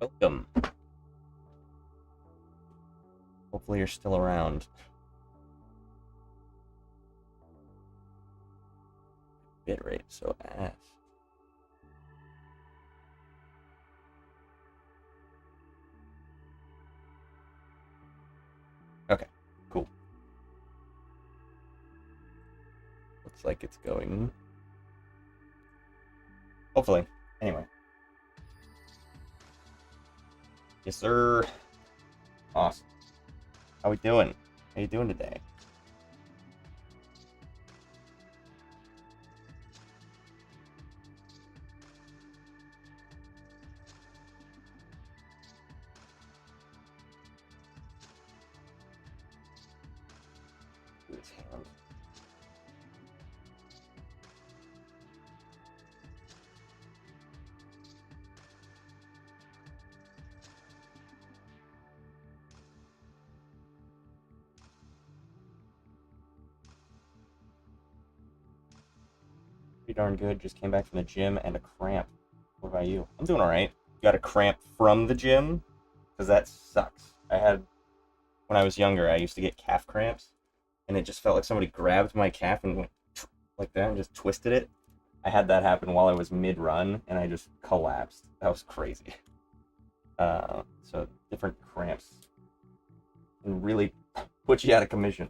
Welcome. Hopefully you're still around. Bitrate so ass. Okay, cool. Looks like it's going. Hopefully. Anyway. Yes, sir. Awesome. How we doing? How you doing today? His hand. Pretty darn good. Just came back from the gym and a cramp. What about you? I'm doing alright. Got a cramp from the gym? Because that sucks. When I was younger, I used to get calf cramps, and it just felt like somebody grabbed my calf and went like that and just twisted it. I had that happen while I was mid-run, and I just collapsed. That was crazy. So different cramps can really put you out of commission.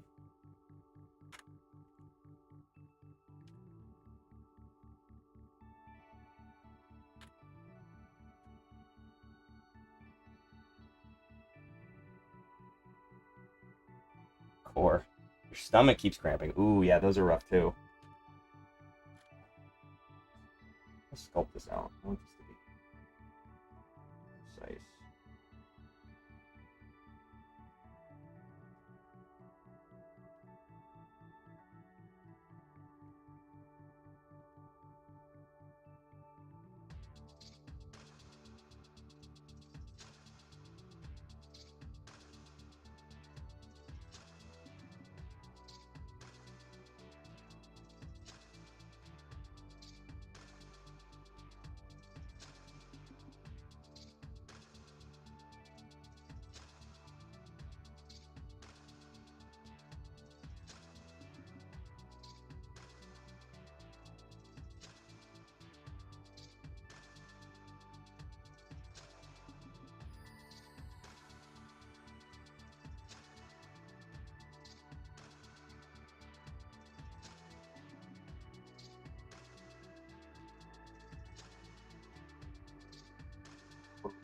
Core. Your stomach keeps cramping. Ooh, yeah, those are rough too. Let's sculpt this out. I want this to be precise.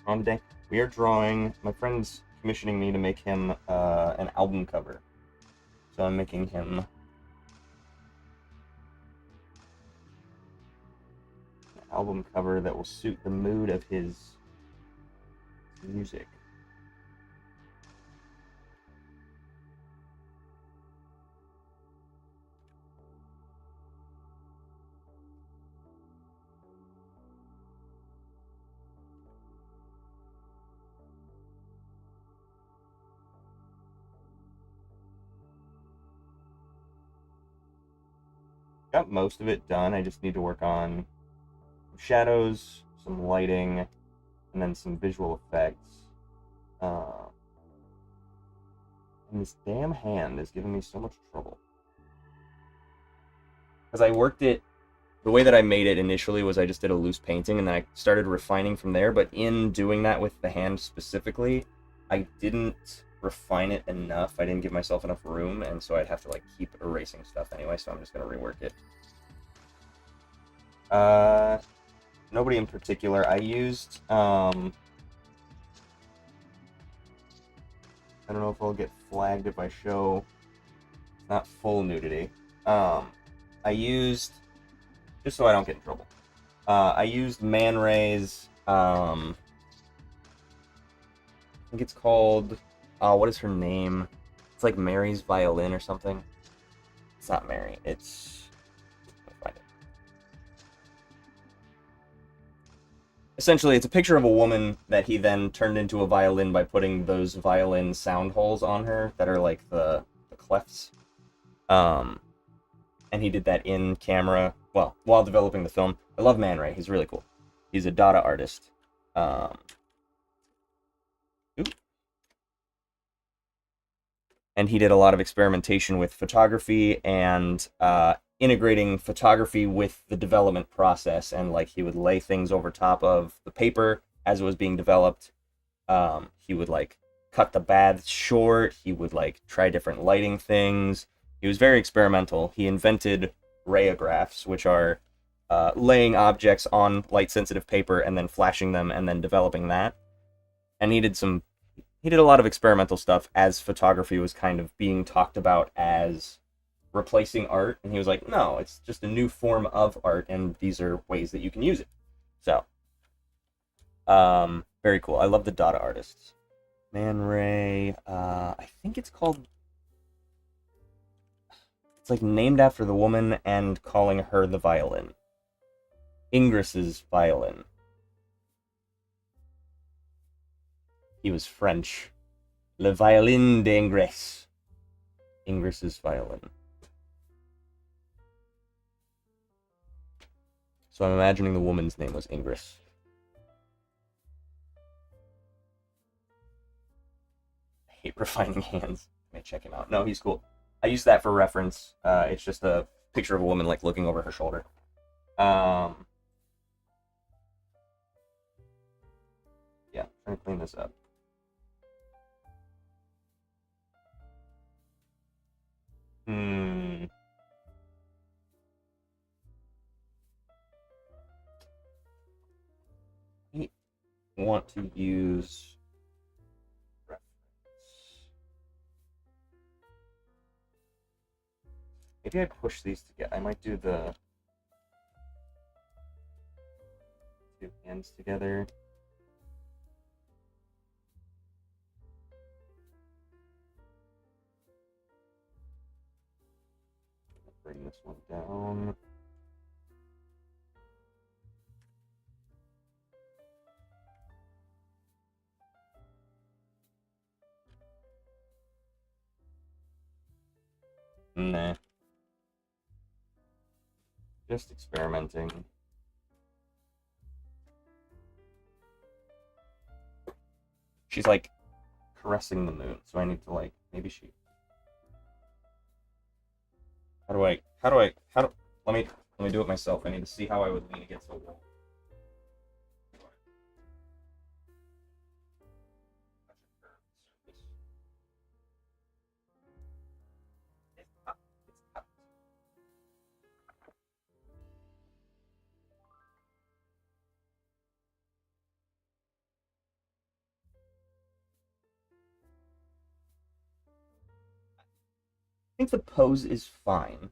On today, we are drawing. My friend's commissioning me to make him an album cover, so I'm making him an album cover that will suit the mood of his music. Got most of it done. I just need to work on shadows, some lighting, and then some visual effects. And this damn hand is giving me so much trouble. Because I worked it, the way that I made it initially was I just did a loose painting and then I started refining from there, but in doing that with the hand specifically, I didn't refine it enough. I didn't give myself enough room, and so I'd have to like keep erasing stuff anyway, so I'm just going to rework it. Nobody in particular. I used, I don't know if I'll get flagged if I show not full nudity. I used, just so I don't get in trouble, I used Man Ray's, I think it's called, what is her name? It's like Mary's Violin or something. It's not Mary, it's, let me find it. Essentially, it's a picture of a woman that he then turned into a violin by putting those violin sound holes on her that are like the clefts. And he did that in camera, well, while developing the film. I love Man Ray. He's really cool. He's a Dada artist. It's and he did a lot of experimentation with photography and integrating photography with the development process. And like he would lay things over top of the paper as it was being developed. He would like cut the baths short. He would like try different lighting things. He was very experimental. He invented rayographs, which are laying objects on light sensitive paper and then flashing them and then developing that. And he did a lot of experimental stuff as photography was kind of being talked about as replacing art, and he was like, no, it's just a new form of art, and these are ways that you can use it. So very cool. I love the Dada artists. Man Ray, I think it's called, it's like named after the woman and calling her the violin. Ingres's violin. He was French. Le violin d'Ingres. Ingres's violin. So I'm imagining the woman's name was Ingres. I hate refining hands. Let me check him out. No, he's cool. I use that for reference. It's just a picture of a woman like looking over her shoulder. Yeah, trying to clean this up. I want to use reference. Maybe I push these together. I might do the two hands together. Bring this one down. Nah. Just experimenting. She's like caressing the moon, so I need to like, maybe she... let me do it myself. I need to see how I would lean against a wall. I think the pose is fine.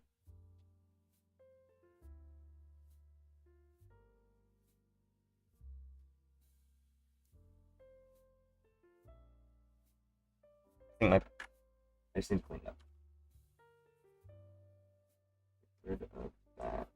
I just need to clean up. Get rid of that.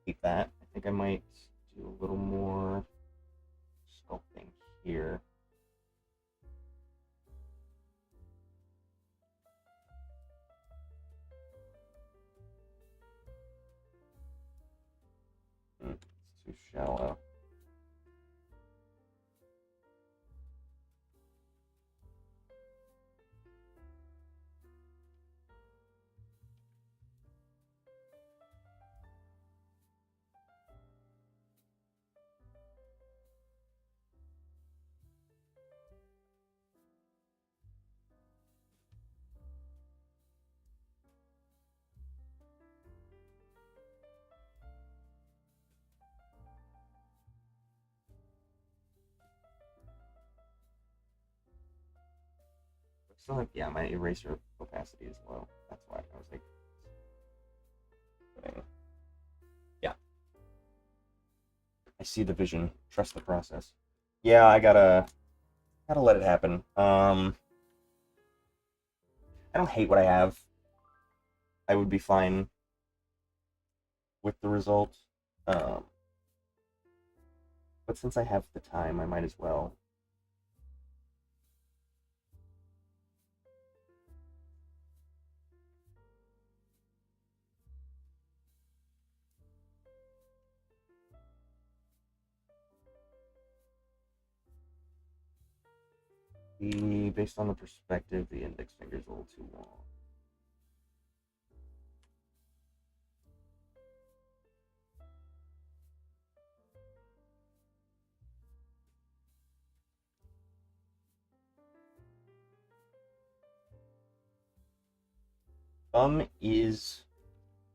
Keep that. I think I might do a little more sculpting here. It's too shallow. It's not like, yeah, my eraser opacity is low. That's why I was like, yeah. I see the vision. Trust the process. Yeah, I gotta let it happen. I don't hate what I have. I would be fine with the result. Um, but since I have the time, I might as well. Based on the perspective, the index finger is a little too long. Thumb is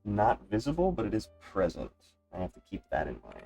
not visible, but it is present. I have to keep that in mind.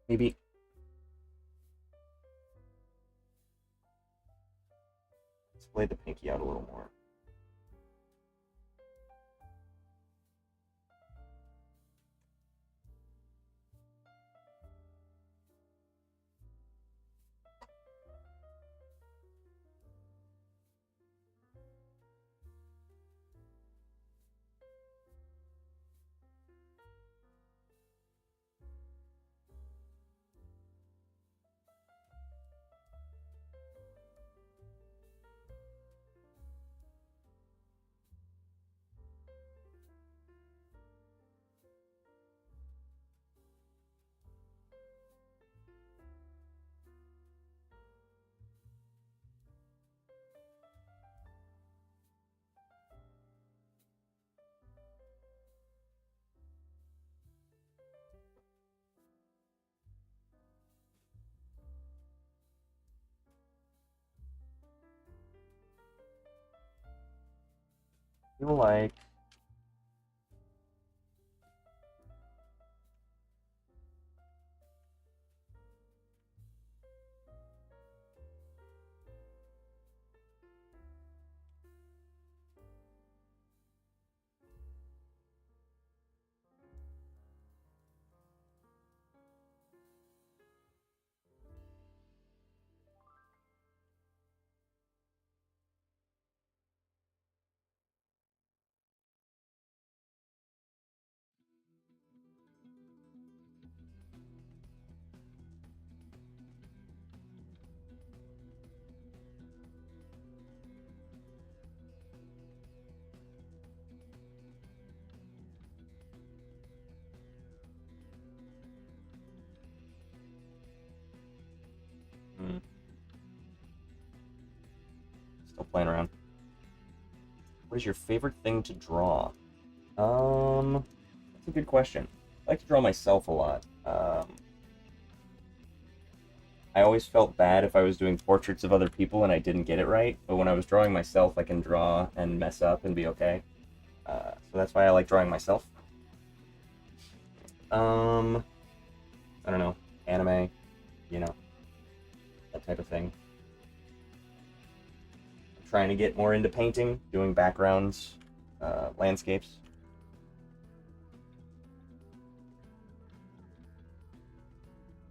Maybe splay the pinky out a little more. I feel like still playing around. What is your favorite thing to draw? That's a good question. I like to draw myself a lot. I always felt bad if I was doing portraits of other people and I didn't get it right, but when I was drawing myself, I can draw and mess up and be okay. So that's why I like drawing myself. I don't know, anime, you know, that type of thing. I'm trying to get more into painting, doing backgrounds, landscapes.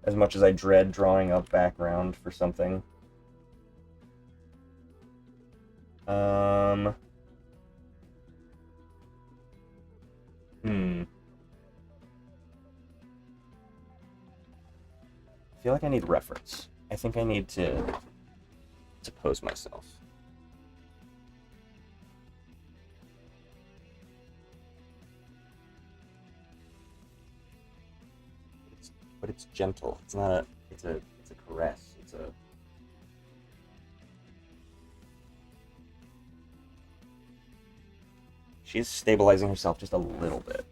As much as I dread drawing a background for something. Um, hmm. I feel like I need reference. I think I need to pose myself. But it's gentle. It's not a. It's a caress. It's a. She's stabilizing herself just a little bit.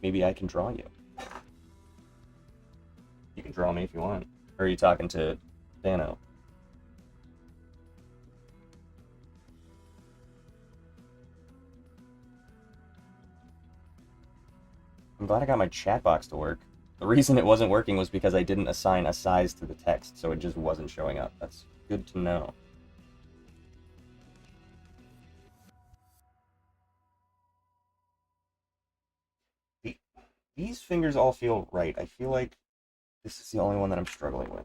Maybe I can draw you. You can draw me if you want. Or are you talking to Dano? I'm glad I got my chat box to work. The reason it wasn't working was because I didn't assign a size to the text, so it just wasn't showing up. That's good to know. These fingers all feel right. I feel like this is the only one that I'm struggling with.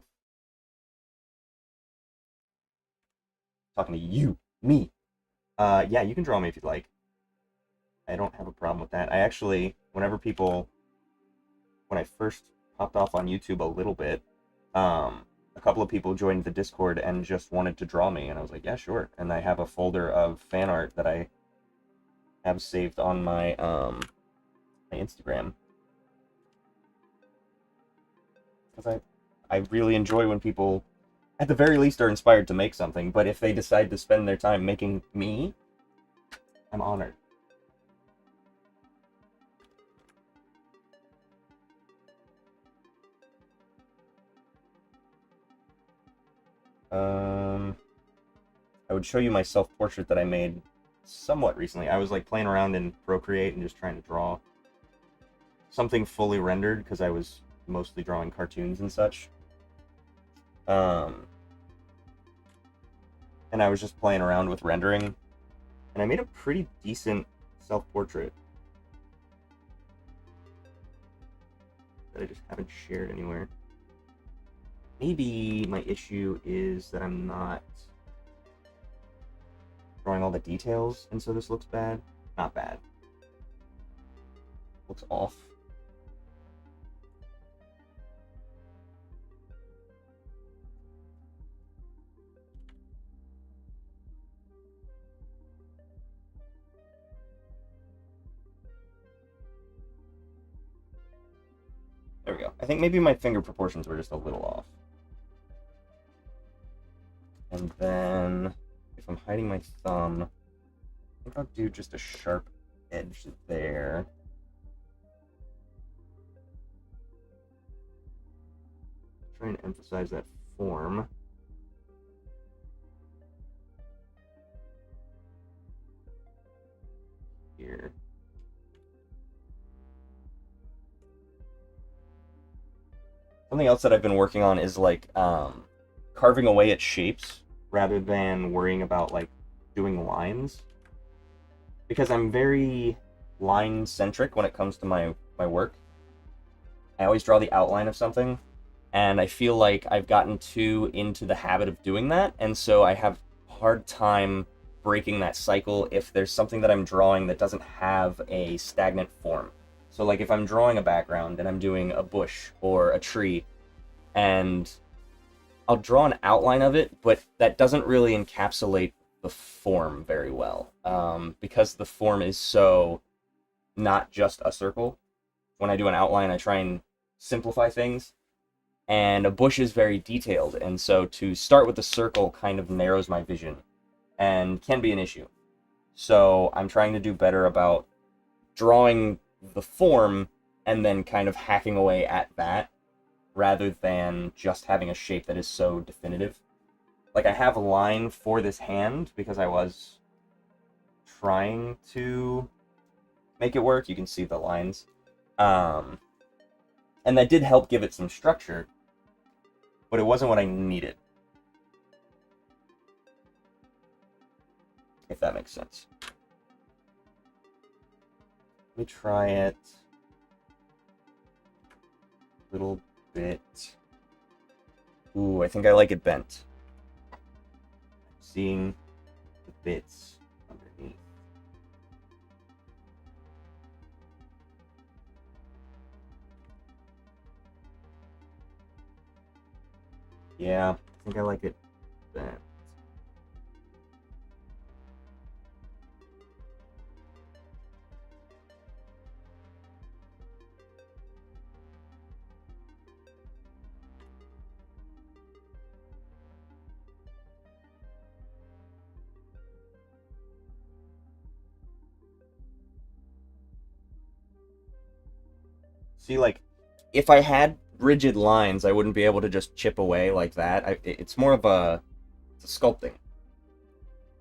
Talking to you, me. Yeah, you can draw me if you'd like. I don't have a problem with that. I actually, when I first popped off on YouTube a little bit, a couple of people joined the Discord and just wanted to draw me, and I was like, yeah, sure. And I have a folder of fan art that I have saved on my my Instagram. Because I really enjoy when people, at the very least, are inspired to make something, but if they decide to spend their time making me, I'm honored. I would show you my self-portrait that I made somewhat recently. I was like playing around in Procreate and just trying to draw something fully rendered because I was mostly drawing cartoons and such. And I was just playing around with rendering, and I made a pretty decent self-portrait that I just haven't shared anywhere. Maybe my issue is that I'm not drawing all the details, and so this looks bad. Not bad. Looks off. There we go. I think maybe my finger proportions were just a little off. And then, if I'm hiding my thumb, I think I'll do just a sharp edge there. Try and emphasize that form. Here. Something else that I've been working on is like carving away at shapes rather than worrying about like doing lines, because I'm very line centric when it comes to my work. I always draw the outline of something, and I feel like I've gotten too into the habit of doing that, and so I have a hard time breaking that cycle if there's something that I'm drawing that doesn't have a stagnant form. So like if I'm drawing a background and I'm doing a bush or a tree, and I'll draw an outline of it, but that doesn't really encapsulate the form very well, because the form is so not just a circle. When I do an outline, I try and simplify things, and a bush is very detailed, and so to start with the circle kind of narrows my vision and can be an issue. So I'm trying to do better about drawing the form and then kind of hacking away at that rather than just having a shape that is so definitive. Like I have a line for this hand because I was trying to make it work. You can see the lines. And that did help give it some structure, but it wasn't what I needed. If that makes sense. Let me try it a little bit. Ooh, I think I like it bent. Seeing the bits underneath. Yeah, I think I like it bent. See, like, if I had rigid lines, I wouldn't be able to just chip away like that. It's more of it's a sculpting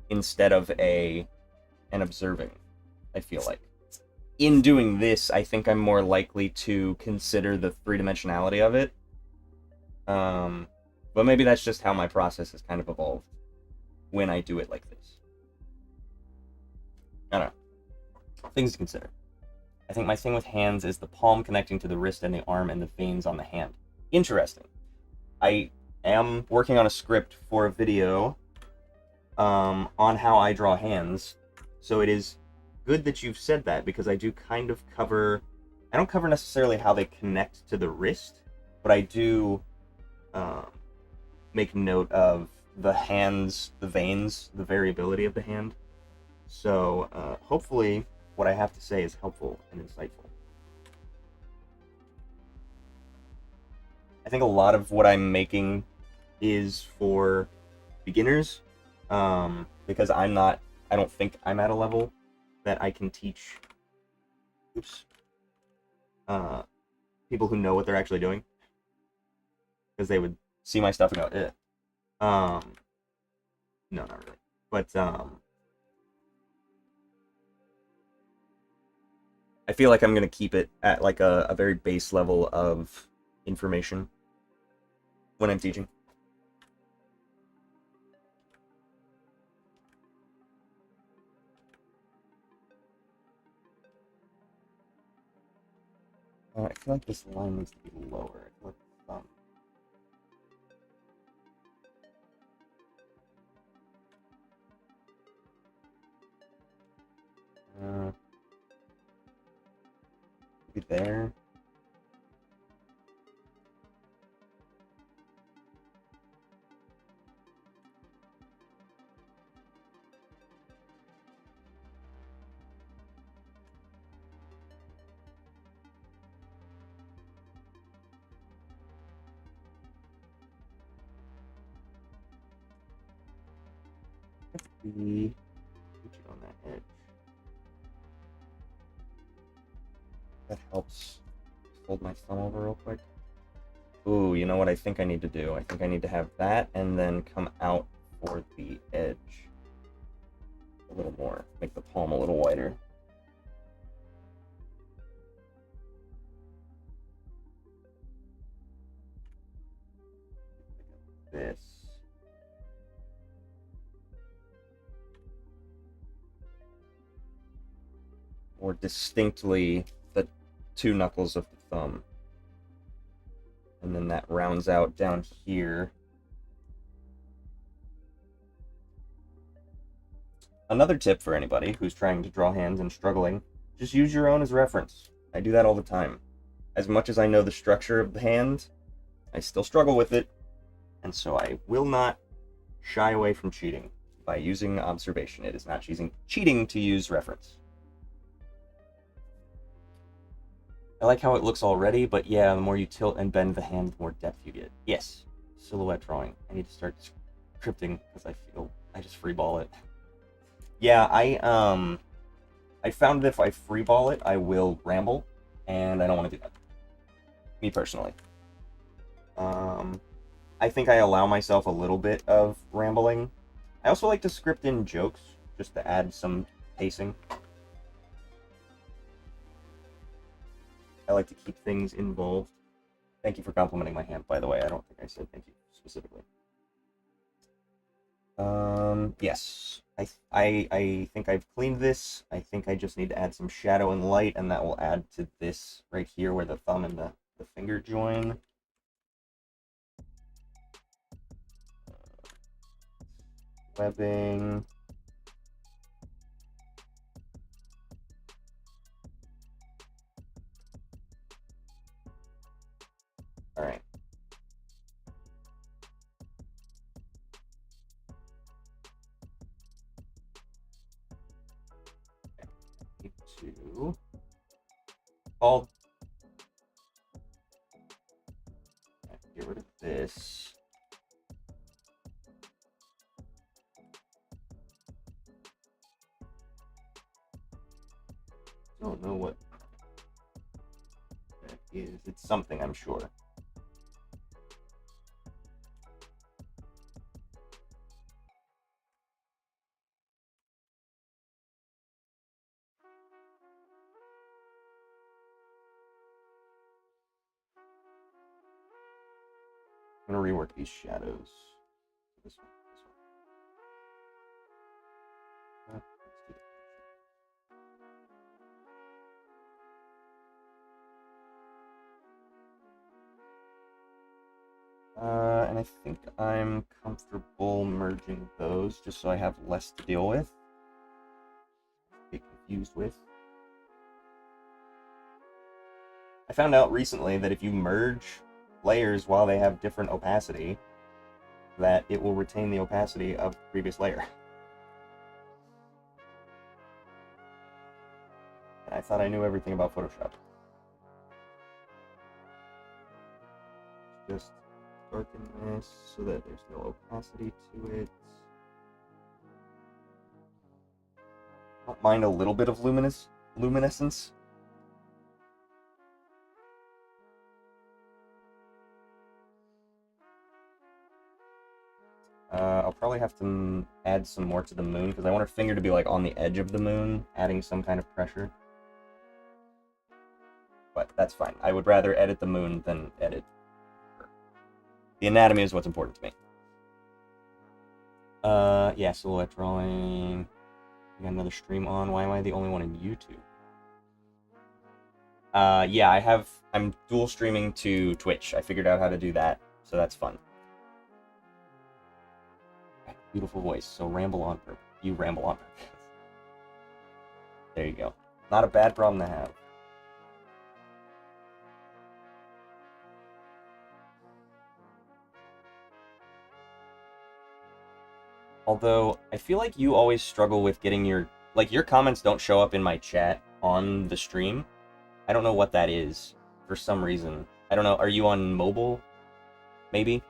instead of an observing, I feel like. In doing this, I think I'm more likely to consider the three-dimensionality of it. But maybe that's just how my process has kind of evolved when I do it like this. I don't know. Things to consider. I think my thing with hands is the palm connecting to the wrist and the arm and the veins on the hand. Interesting. I am working on a script for a video on how I draw hands, so it is good that you've said that, because I do kind of cover... I don't cover necessarily how they connect to the wrist, but I do make note of the hands, the veins, the variability of the hand. So hopefully what I have to say is helpful and insightful. I think a lot of what I'm making is for beginners, because I don't think I'm at a level that I can teach people who know what they're actually doing, because they would see my stuff and go, eh. No, not really. But I feel like I'm going to keep it at like a very base level of information when I'm teaching. I feel like this line needs to be lower. I feel like the thumb. Maybe there. Let's be on that edge. That helps. Fold my thumb over real quick. Ooh, you know what I think I need to do? I think I need to have that and then come out for the edge a little more. Make the palm a little wider. This. More distinctly the two knuckles of the thumb. And then that rounds out down here. Another tip for anybody who's trying to draw hands and struggling, just use your own as reference. I do that all the time. As much as I know the structure of the hand, I still struggle with it, and so I will not shy away from cheating by using observation. It is not cheating to use reference. I like how it looks already, but yeah, the more you tilt and bend the hand, the more depth you get. Yes, silhouette drawing. I need to start scripting because I feel I just freeball it. Yeah, I found that if I freeball it, I will ramble, and I don't want to do that. Me personally. I think I allow myself a little bit of rambling. I also like to script in jokes, just to add some pacing. I like to keep things involved. Thank you for complimenting my hand, by the way. I don't think I said thank you specifically. Yes. I think I've cleaned this. I think I just need to add some shadow and light, and that will add to this right here where the thumb and the finger join. Webbing. All right. Need to all get rid of this. Don't know what. is. It's something, I'm sure. I'm gonna rework these shadows. This one, this one. Let's do and I think I'm comfortable merging those just so I have less to deal with. Get confused with. I found out recently that if you merge layers while they have different opacity, that it will retain the opacity of the previous layer. And I thought I knew everything about Photoshop. Just darken this so that there's no opacity to it. I don't mind a little bit of luminescence. I'll probably have to add some more to the moon because I want her finger to be like on the edge of the moon, adding some kind of pressure. But that's fine. I would rather edit the moon than edit her. The anatomy is what's important to me. Yeah, silhouette drawing. We got another stream on. Why am I the only one in YouTube? Yeah, I'm dual streaming to Twitch. I figured out how to do that, so that's fun. Beautiful voice, so ramble on purpose. You ramble on purpose. There you go. Not a bad problem to have. Although, I feel like you always struggle with getting your comments don't show up in my chat on the stream. I don't know what that is, for some reason. I don't know, are you on mobile? Maybe?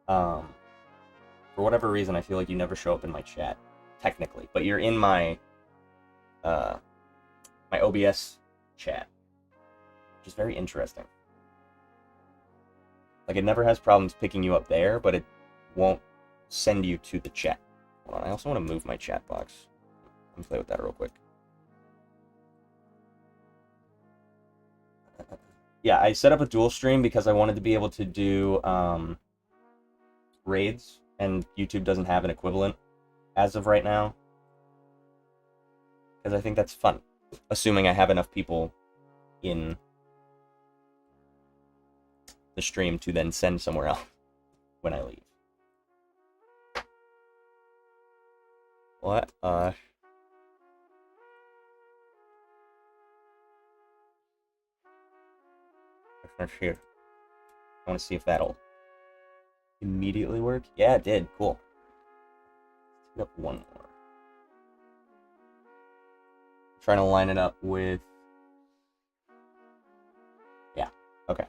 For whatever reason, I feel like you never show up in my chat, technically. But you're in my, my OBS chat, which is very interesting. Like, it never has problems picking you up there, but it won't send you to the chat. Hold on, I also want to move my chat box. Let me play with that real quick. Yeah, I set up a dual stream because I wanted to be able to do raids, and YouTube doesn't have an equivalent as of right now. Because I think that's fun, assuming I have enough people in the stream to then send somewhere else when I leave. What? Here. I want to see if that'll immediately work. Yeah, it did. Cool. Let's get up one more. I'm trying to line it up with... Yeah, okay.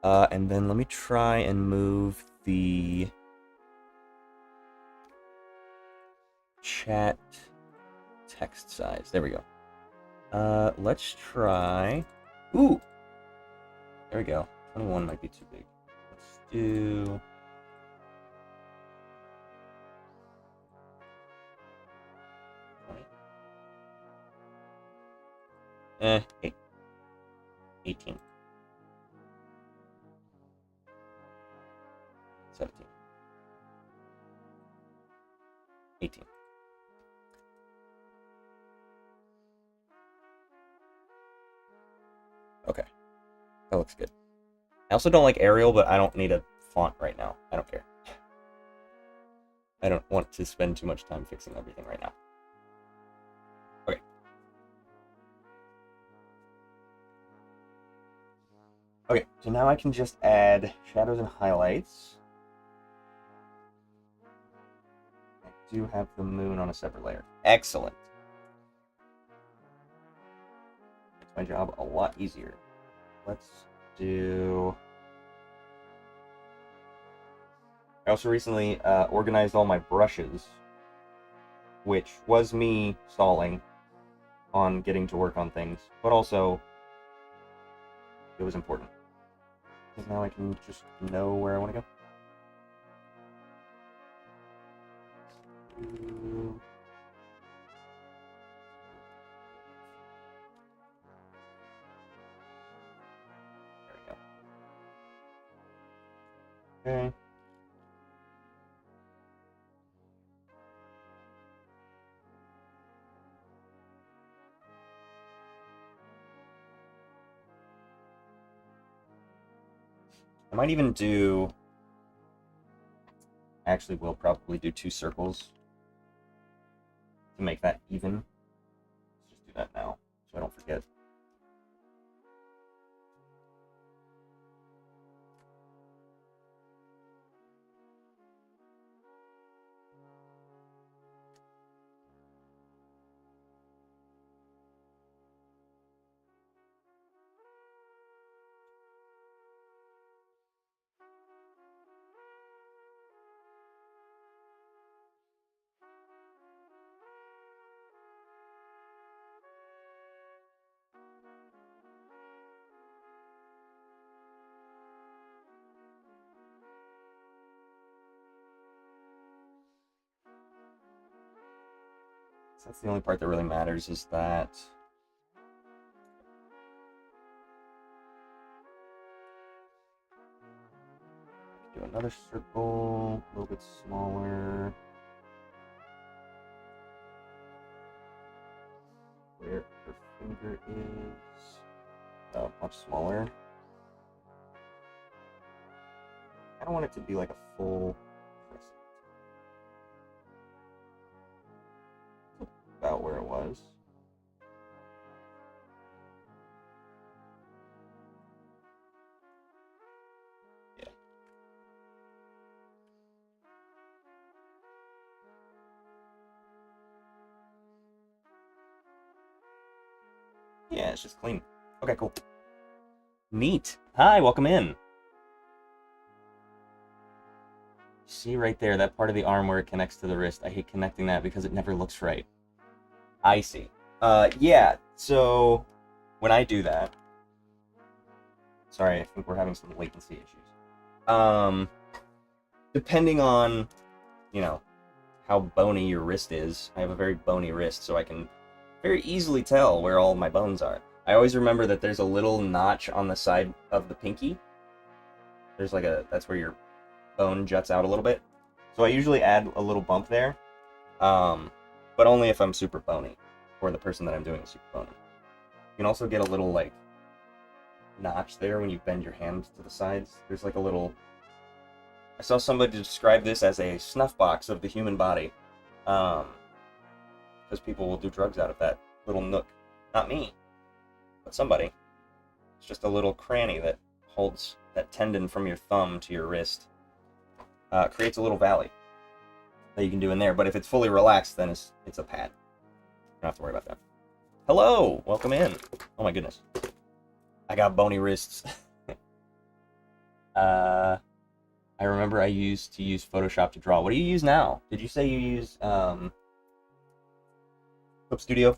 And then let me try and move the chat text size. There we go. Let's try... Ooh! There we go. 21 might be too big. Let's do... 8. 18. 17. 18. Okay. That looks good. I also don't like Arial, but I don't need a font right now. I don't care. I don't want to spend too much time fixing everything right now. Okay. Okay, so now I can just add shadows and highlights. I do have the moon on a separate layer. Excellent. Makes my job a lot easier. Let's do... I also recently organized all my brushes, which was me stalling on getting to work on things, but also It was important. Because now I can just know where I want to go. There we go. Okay. I might even do... Actually, we'll probably do 2 circles to make that even. Let's just do that now, so I don't forget. So that's the only part that really matters, is that do another circle, a little bit smaller. Where her finger is much smaller. I don't want it to be like a full crescent. About where it was. Yeah. Yeah, it's just clean. Okay, cool. Neat. Hi, welcome in. See right there, that part of the arm where it connects to the wrist. I hate connecting that because it never looks right. I see. Yeah, so when I do that... Sorry, I think we're having some latency issues. Depending on, you know, how bony your wrist is, I have a very bony wrist, so I can very easily tell where all my bones are. I always remember that there's a little notch on the side of the pinky. There's like that's where your bone juts out a little bit. So I usually add a little bump there, but only if I'm super bony, or the person that I'm doing is super bony. You can also get a little, like, notch there when you bend your hands to the sides. There's like a little... I saw somebody describe this as a snuff box of the human body. Because people will do drugs out of that little nook. Not me, but somebody. It's just a little cranny that holds that tendon from your thumb to your wrist. Creates a little valley that you can do in there. But if it's fully relaxed, then it's a pad. You don't have to worry about that. Hello! Welcome in. Oh my goodness. I got bony wrists. I remember I used to use Photoshop to draw. What do you use now? Did you say you use Clip Studio?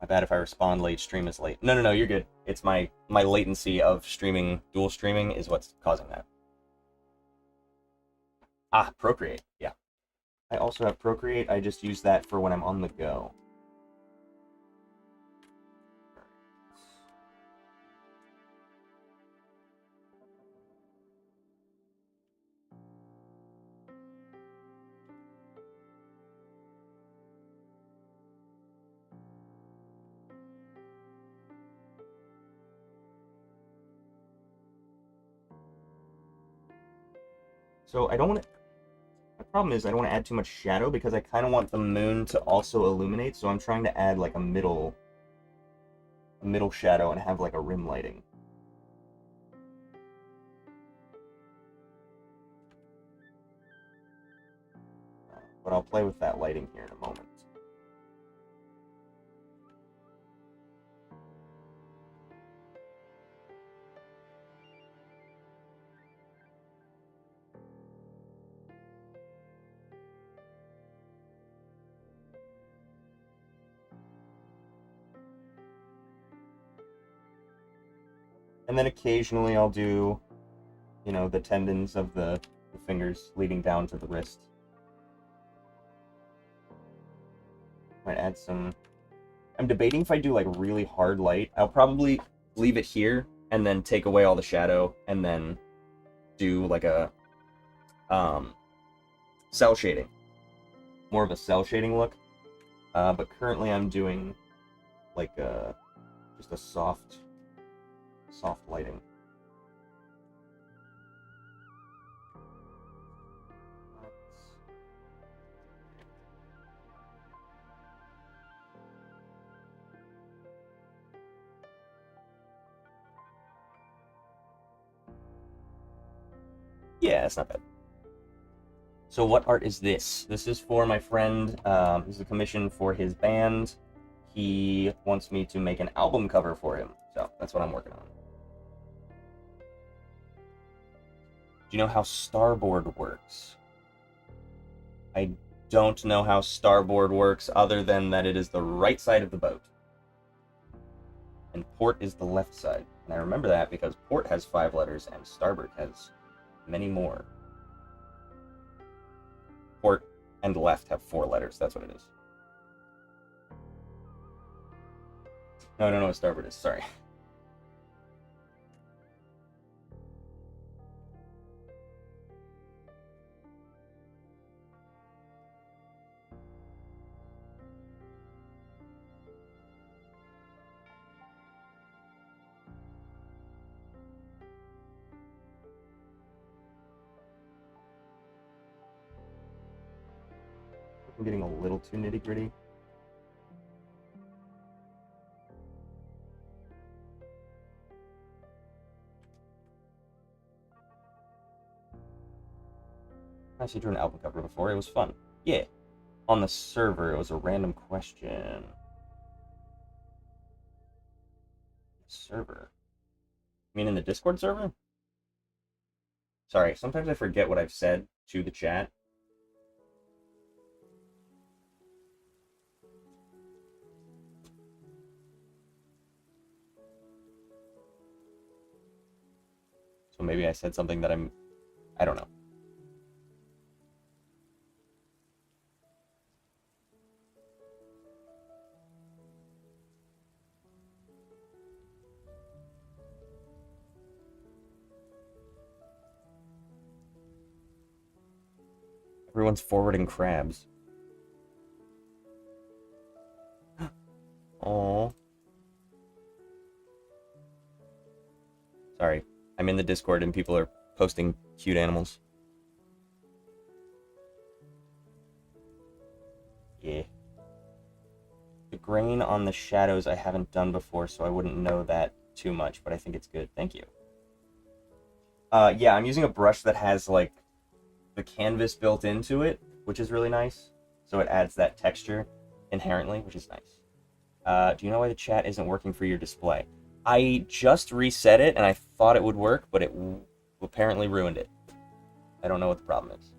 My bad if I respond late, stream is late. No, you're good. It's my latency of streaming, dual streaming, is what's causing that. Ah, Procreate, yeah. I also have Procreate, I just use that for when I'm on the go. So I don't want to... The problem is I don't want to add too much shadow because I kind of want the moon to also illuminate, so I'm trying to add like a middle shadow and have like a rim lighting. But I'll play with that lighting here in a moment. And then occasionally I'll do, you know, the tendons of the fingers leading down to the wrist. Might add some... I'm debating if I do like really hard light. I'll probably leave it here and then take away all the shadow and then do like a cell shading. More of a cell shading look. But currently I'm doing like just a soft lighting. Yeah, it's not bad. So what art is this? This is for my friend. This is a commission for his band. He wants me to make an album cover for him. So that's what I'm working on. Do you know how starboard works? I don't know how starboard works other than that it is the right side of the boat. And port is the left side. And I remember that because port has 5 letters and starboard has many more. Port and left have 4 letters. That's what it is. No, I don't know what starboard is. Sorry. I'm getting a little too nitty-gritty. I actually drew an album cover before. It was fun. Yeah. On the server, it was a random question. Server? You mean in the Discord server? Sorry, sometimes I forget what I've said to the chat. So maybe I said something that I don't know. Everyone's forwarding crabs. Oh. Sorry. I'm in the Discord and people are posting cute animals. Yeah. The grain on the shadows I haven't done before, so I wouldn't know that too much, but I think it's good. Thank you. Yeah, I'm using a brush that has, like, the canvas built into it, which is really nice. So it adds that texture inherently, which is nice. Do you know why the chat isn't working for your display? I just reset it, and I thought it would work, but it apparently ruined it. I don't know what the problem is.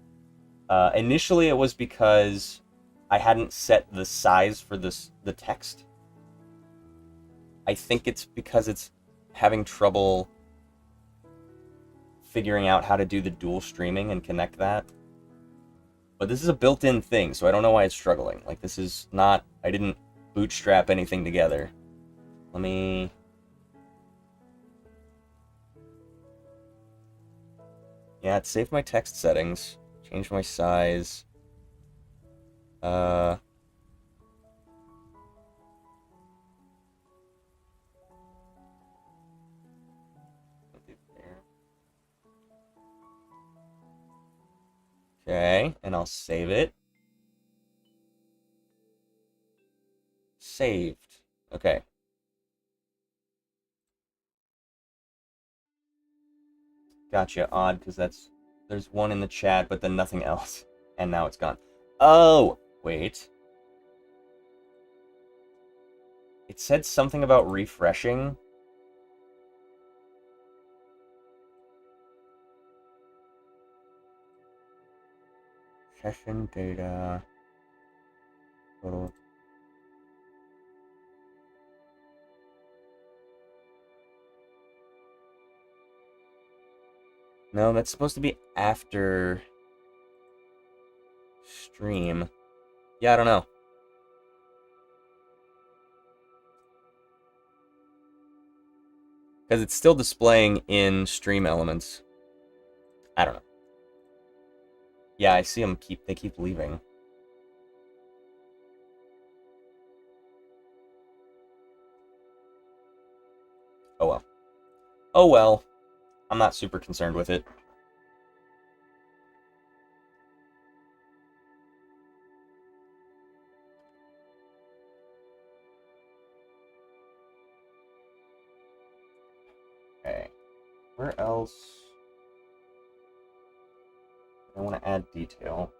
Initially, it was because I hadn't set the size for the text. I think it's because it's having trouble figuring out how to do the dual streaming and connect that. But this is a built-in thing, so I don't know why it's struggling. Like, this is not... I didn't bootstrap anything together. Let me... Yeah, it saved my text settings. Change my size. Okay, and I'll save it. Saved. Okay. Gotcha. Odd, because there's one in the chat, but then nothing else. And now it's gone. Oh! Wait. It said something about refreshing. Session data. Total. No, that's supposed to be after stream. Yeah, I don't know. Because it's still displaying in stream elements. I don't know. Yeah, I see them they keep leaving. Oh well. Oh well. I'm not super concerned with it. Okay. Where else? I want to add detail.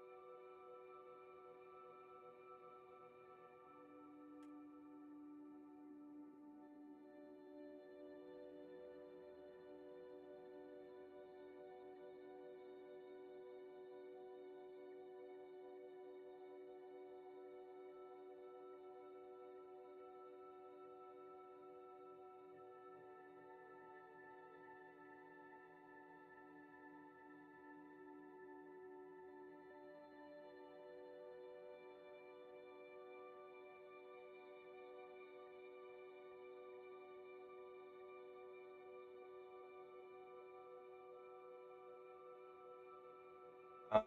Uh,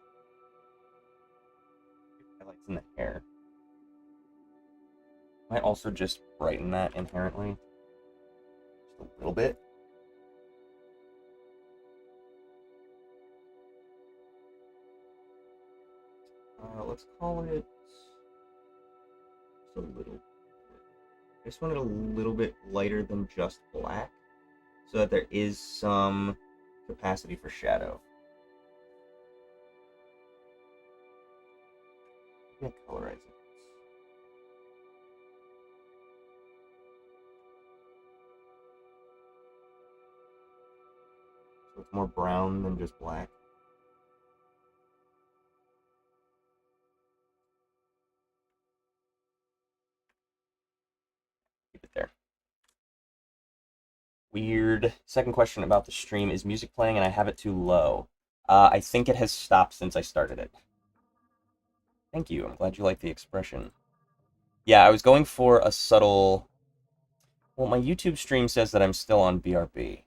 Highlights in the hair. Might also just brighten that inherently. Just a little bit. Let's call it just a little. I just want it a little bit lighter than just black, so that there is some capacity for shadow. Maybe I colorize it. So it's more brown than just black. Keep it there. Weird. Second question about the stream. Is music playing and I have it too low? I think it has stopped since I started it. Thank you. I'm glad you like the expression. Yeah, I was going for a subtle... Well, my YouTube stream says that I'm still on BRB.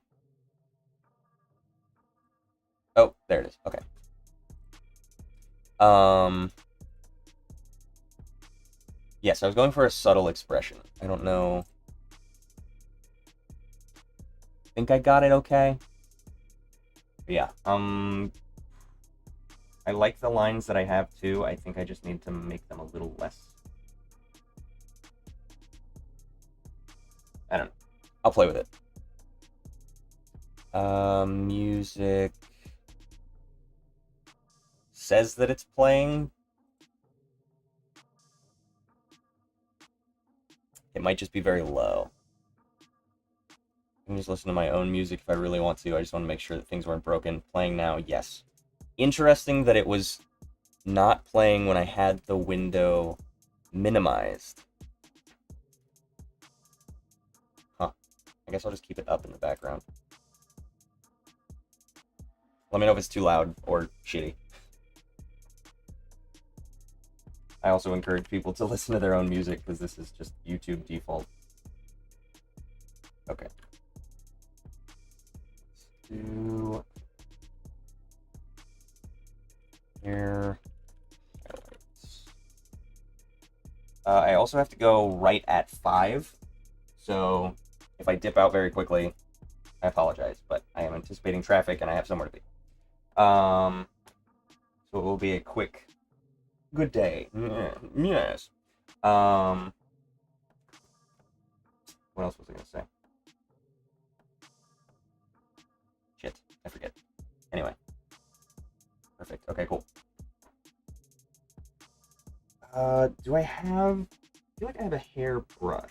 Oh, there it is. Okay. Yes, I was going for a subtle expression. I don't know. I think I got it okay. But yeah, I like the lines that I have too. I think I just need to make them a little less. I don't know. I'll play with it. Music says that it's playing. It might just be very low. I can just listen to my own music if I really want to. I just want to make sure that things weren't broken. Playing now, yes. Interesting that it was not playing when I had the window minimized. Huh. I guess I'll just keep it up in the background. Let me know if it's too loud or shitty. I also encourage people to listen to their own music because this is just YouTube default. Okay. Let's do here. I also have to go right at 5, so if I dip out very quickly, I apologize, but I am anticipating traffic and I have somewhere to be. So it will be a quick, good day. Yes. What else was I gonna say? Shit, I forget. Anyway. Perfect. Okay, cool. Do I have... I feel like I have a hairbrush.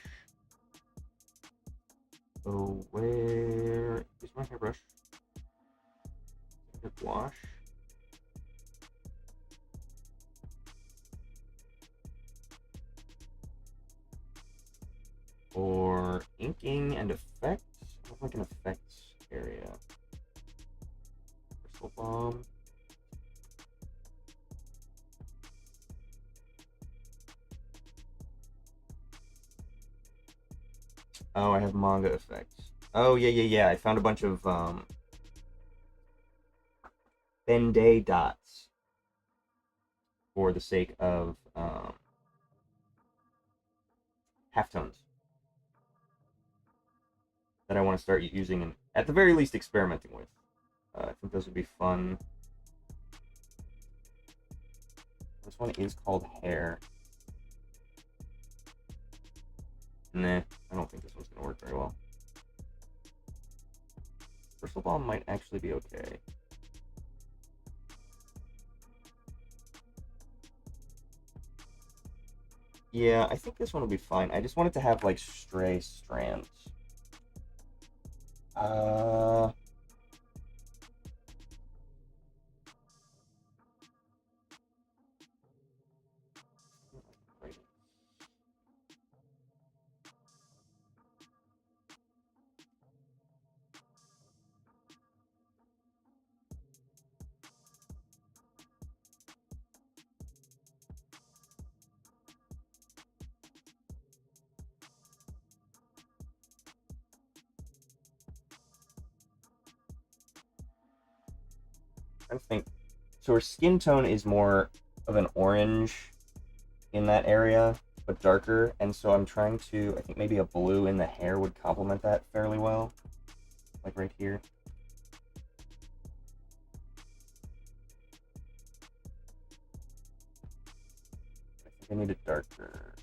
Oh, where is my hairbrush? Hair wash. Or inking and effects? I have like an effects area. Oh, I have manga effects. Oh, yeah, yeah, yeah. I found a bunch of Ben-Day dots for the sake of halftones that I want to start using and at the very least experimenting with. I think those would be fun. This one is called Hair. Nah, I don't think this one's gonna work very well. Crystal Ball might actually be okay. Yeah, I think this one will be fine. I just want it to have like stray strands. Uh, I think so. Her skin tone is more of an orange in that area, but darker, and so I'm trying to. I think maybe a blue in the hair would complement that fairly well, like right here. I think I need it darker.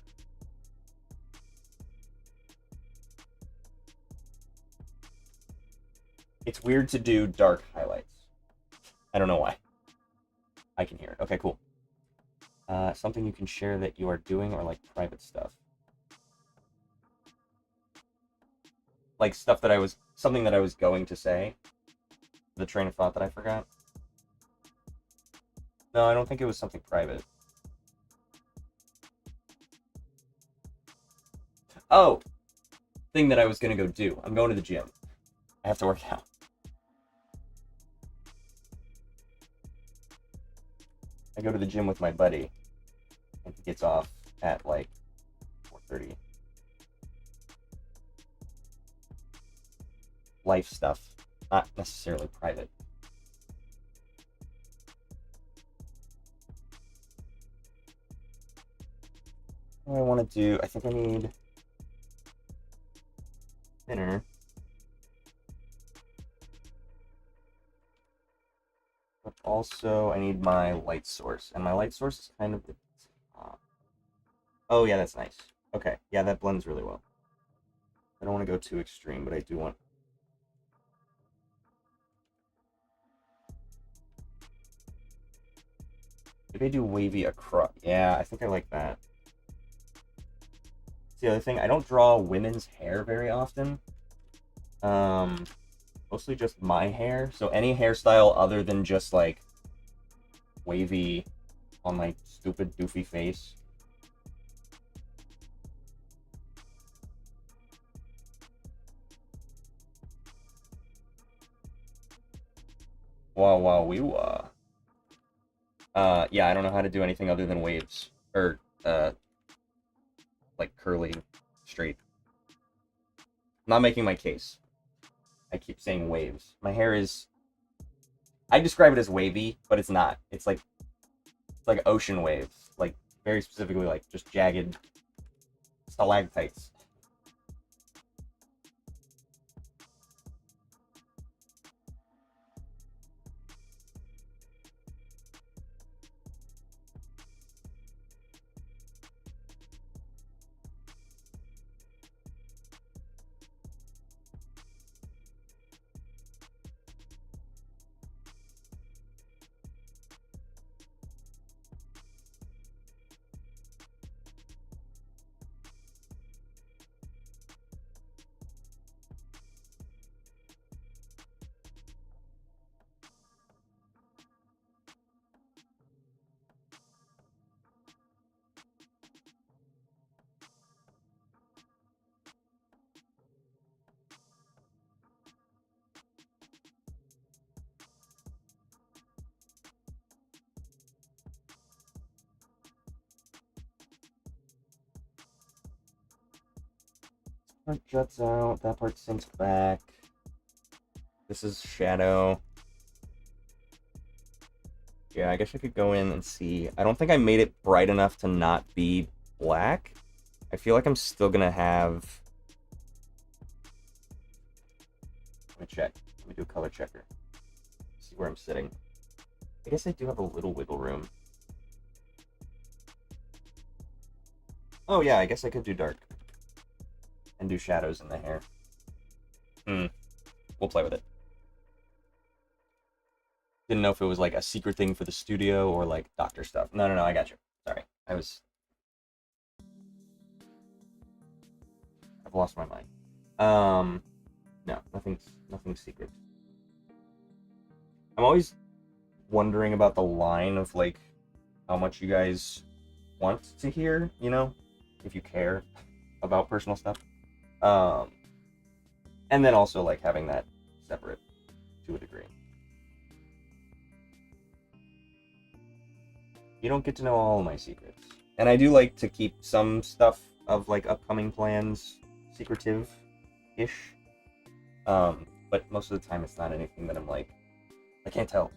It's weird to do dark highlights. I don't know why. I can hear it. Okay, cool. Something you can share that you are doing or like private stuff. Like stuff that something that I was going to say. The train of thought that I forgot. No, I don't think it was something private. Oh, thing that I was gonna go do. I'm going to the gym. I have to work out. I go to the gym with my buddy, and he gets off at like 4:30. Life stuff, not necessarily private. What do I want to do? I think I need thinner. But also, I need my light source, and my light source is kind of the top. Oh, yeah, that's nice. Okay, yeah, that blends really well. I don't want to go too extreme, but I do want... Maybe I do wavy across. Yeah, I think I like that. It's the other thing, I don't draw women's hair very often. Mostly just my hair. So any hairstyle other than just like wavy on my stupid doofy face. Wow, wow, wee wah. Yeah, I don't know how to do anything other than waves. Or, like curly, straight. I'm not making my case. I keep saying waves. My hair is... I describe it as wavy, but it's not. It's like ocean waves. Like, very specifically, like, just jagged stalactites. Part juts out, that part sinks back. This is shadow. Yeah, I guess I could go in and see. I don't think I made it bright enough to not be black. I feel like I'm still gonna have... Let me check. Let me do a color checker. See where I'm sitting. I guess I do have a little wiggle room. Oh yeah, I guess I could do dark. And do shadows in the hair. We'll play with it. Didn't know if it was like a secret thing for the studio or like doctor stuff. No, I got you. Sorry. I've lost my mind. No, nothing secret. I'm always wondering about the line of like how much you guys want to hear, you know, if you care about personal stuff. And then also like having that separate to a degree. You don't get to know all of my secrets. And I do like to keep some stuff of like upcoming plans secretive-ish. But most of the time it's not anything that I'm like, I can't tell.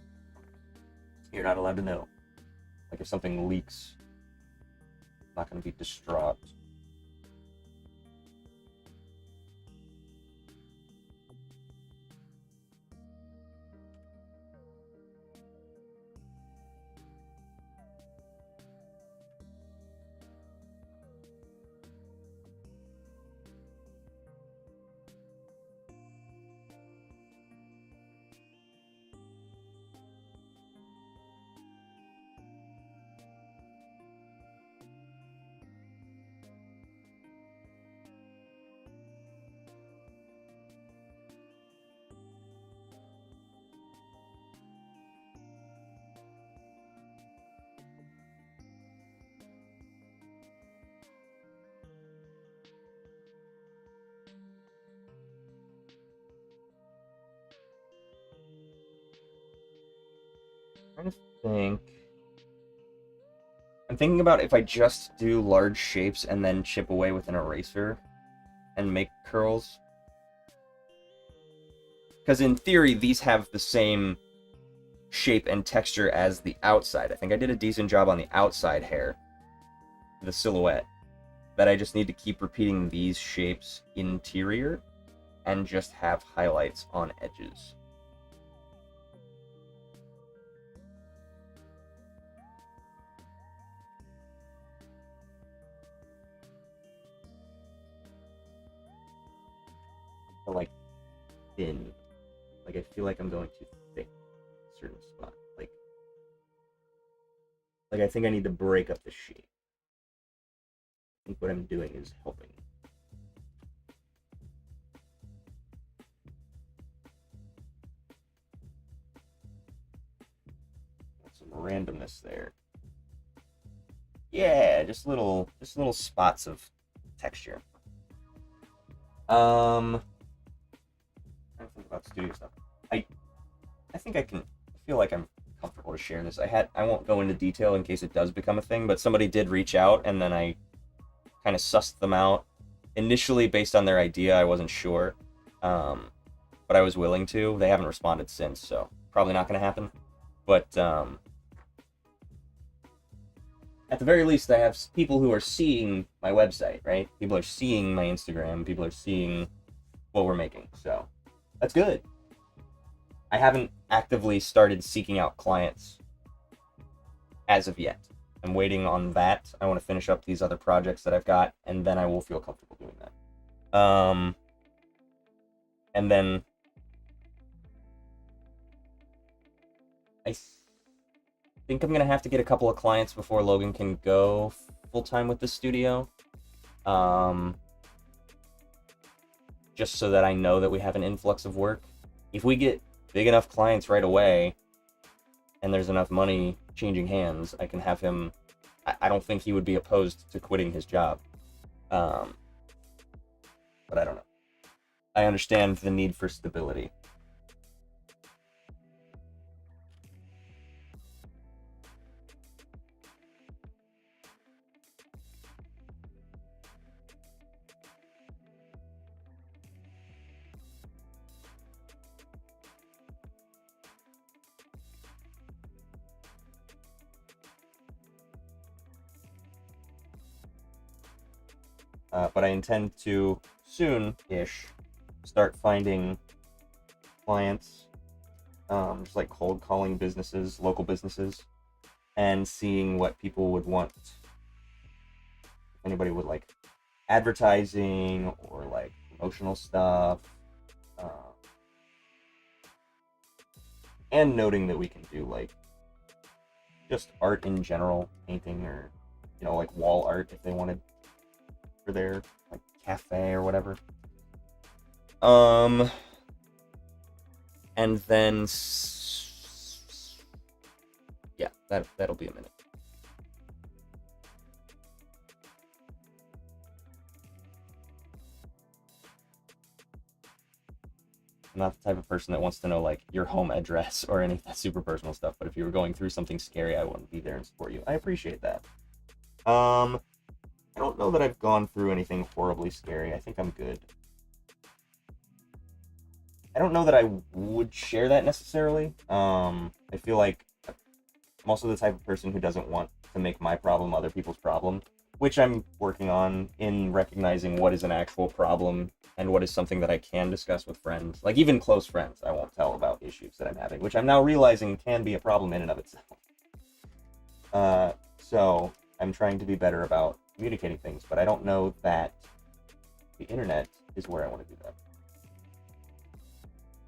You're not allowed to know. Like if something leaks, I'm not going to be distraught. I'm trying to think. I'm thinking about if I just do large shapes and then chip away with an eraser and make curls. Because in theory, these have the same shape and texture as the outside. I think I did a decent job on the outside hair, the silhouette. That I just need to keep repeating these shapes interior and just have highlights on edges. But like thin. Like I feel like I'm going too thick in a certain spot. Like I think I need to break up the shape. I think what I'm doing is helping. Some randomness there. Yeah, just little spots of texture. I think about studio stuff. I think I can. I feel like I'm comfortable to share this. I won't go into detail in case it does become a thing, but somebody did reach out, and then I kind of sussed them out. Initially, based on their idea, I wasn't sure, but I was willing to. They haven't responded since, so probably not going to happen. But at the very least, I have people who are seeing my website, right? People are seeing my Instagram. People are seeing what we're making, so that's good. I haven't actively started seeking out clients as of yet. I'm waiting on that. I want to finish up these other projects that I've got, and then I will feel comfortable doing that. And then I think I'm gonna have to get a couple of clients before Logan can go full-time with the studio. Just so that I know that we have an influx of work. If we get big enough clients right away, and there's enough money changing hands, I can have him... I don't think he would be opposed to quitting his job. But I don't know. I understand the need for stability. but I intend to soon-ish start finding clients, just like cold calling businesses, local businesses, and seeing what people would want. If anybody would like advertising or like promotional stuff, and noting that we can do like just art in general, painting, or like wall art if they wanted for their like cafe or whatever. And then yeah, that'll be a minute. I'm not the type of person that wants to know like your home address or any of that super personal stuff, but if you were going through something scary, I wouldn't be there and support you. I appreciate that. I don't know that I've gone through anything horribly scary. I think I'm good. I don't know that I would share that necessarily. I feel like I'm also the type of person who doesn't want to make my problem other people's problem, which I'm working on in recognizing what is an actual problem and what is something that I can discuss with friends. Like even close friends, I won't tell about issues that I'm having, which I'm now realizing can be a problem in and of itself. So I'm trying to be better about communicating things, but I don't know that the internet is where I want to do that.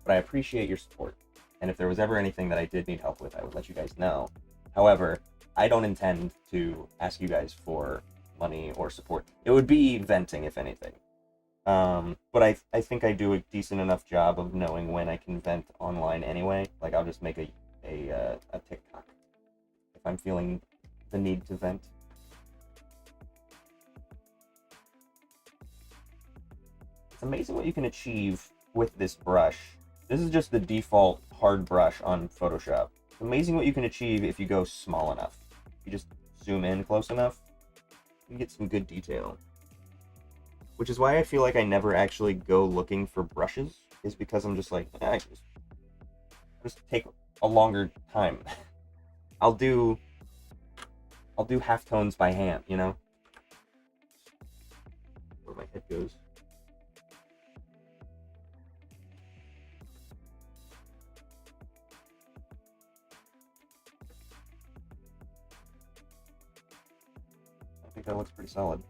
But I appreciate your support, and if there was ever anything that I did need help with, I would let you guys know. However, I don't intend to ask you guys for money or support. It would be venting, if anything. But I think I do a decent enough job of knowing when I can vent online anyway. Like I'll just make a TikTok if I'm feeling the need to vent. It's amazing what you can achieve with this brush. This is just the default hard brush on Photoshop. It's amazing what you can achieve if you go small enough. You just zoom in close enough, you get some good detail. Which is why I feel like I never actually go looking for brushes, is because I'm just like, I just take a longer time. I'll do halftones by hand, you know? Where my head goes. I think that looks pretty solid.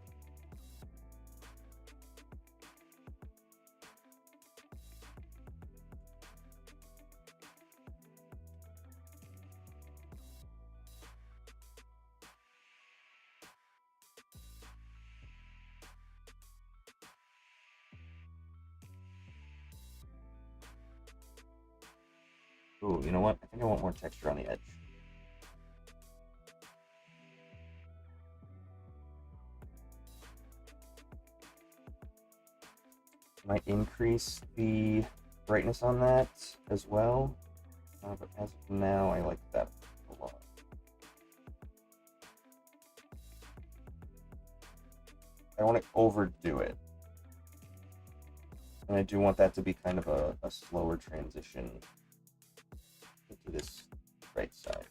Ooh, you know what? I think I want more texture on the edge. Might increase the brightness on that as well, but as of now, I like that a lot. I don't want to overdo it, and I do want that to be kind of a slower transition into this right side.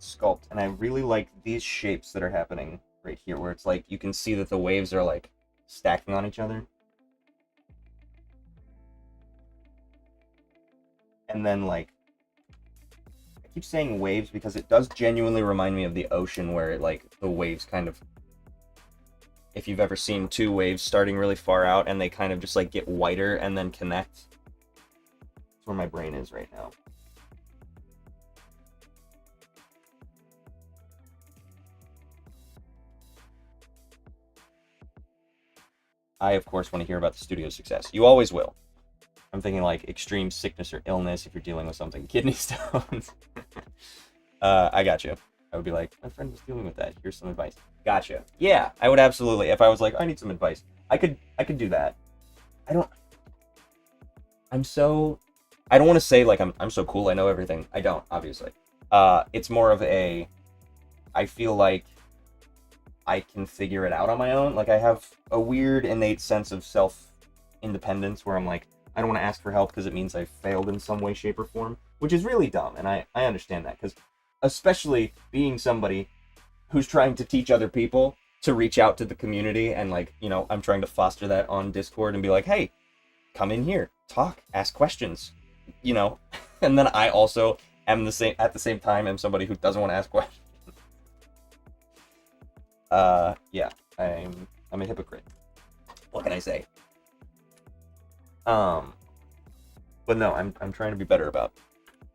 Sculpt, and I really like these shapes that are happening right here, where it's like you can see that the waves are like stacking on each other, and then like I keep saying waves because it does genuinely remind me of the ocean, where it, like the waves kind of, if you've ever seen two waves starting really far out and they kind of just like get whiter and then connect. That's where my brain is right now. I, of course, want to hear about the studio's success. You always will. I'm thinking like extreme sickness or illness if you're dealing with something. Kidney stones. I got you. I would be like, my friend was dealing with that. Here's some advice. Gotcha. Yeah, I would absolutely. If I was like, I need some advice, I could do that. I don't. I'm so. I don't want to say like I'm so cool. I know everything. I don't, obviously. It's more of a. I feel like I can figure it out on my own. Like I have a weird innate sense of self independence where I'm like, I don't want to ask for help because it means I failed in some way, shape, or form, which is really dumb. And I understand that because, especially being somebody who's trying to teach other people to reach out to the community and like, I'm trying to foster that on Discord and be like, hey, come in here, talk, ask questions, and then I also am at the same time am somebody who doesn't want to ask questions. Yeah, I'm a hypocrite. What can I say? But no, I'm trying to be better about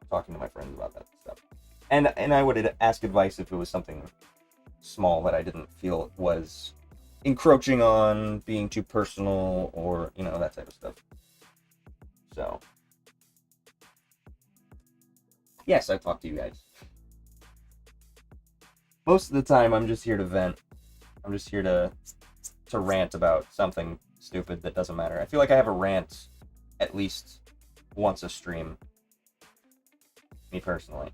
talking to my friends about that stuff. And I would ask advice if it was something small that I didn't feel was encroaching on, being too personal, or that type of stuff. So yes, I talk to you guys. Most of the time I'm just here to vent. I'm just here to rant about something stupid that doesn't matter. I feel like I have a rant at least once a stream. Me personally.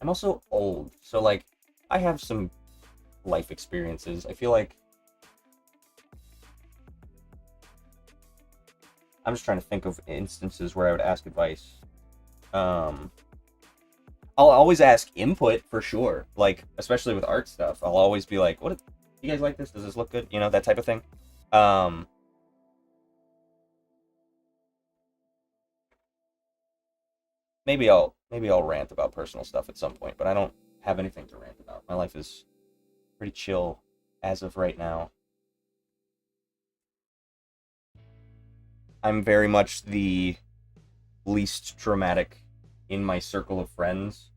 I'm also old, so like I have some life experiences. I feel like I'm just trying to think of instances where I would ask advice. I'll always ask input for sure. Like, especially with art stuff, I'll always be like, "What? Do you guys like this? Does this look good?" That type of thing. Um, maybe I'll rant about personal stuff at some point, but I don't have anything to rant about. My life is pretty chill as of right now. I'm very much the least dramatic in my circle of friends,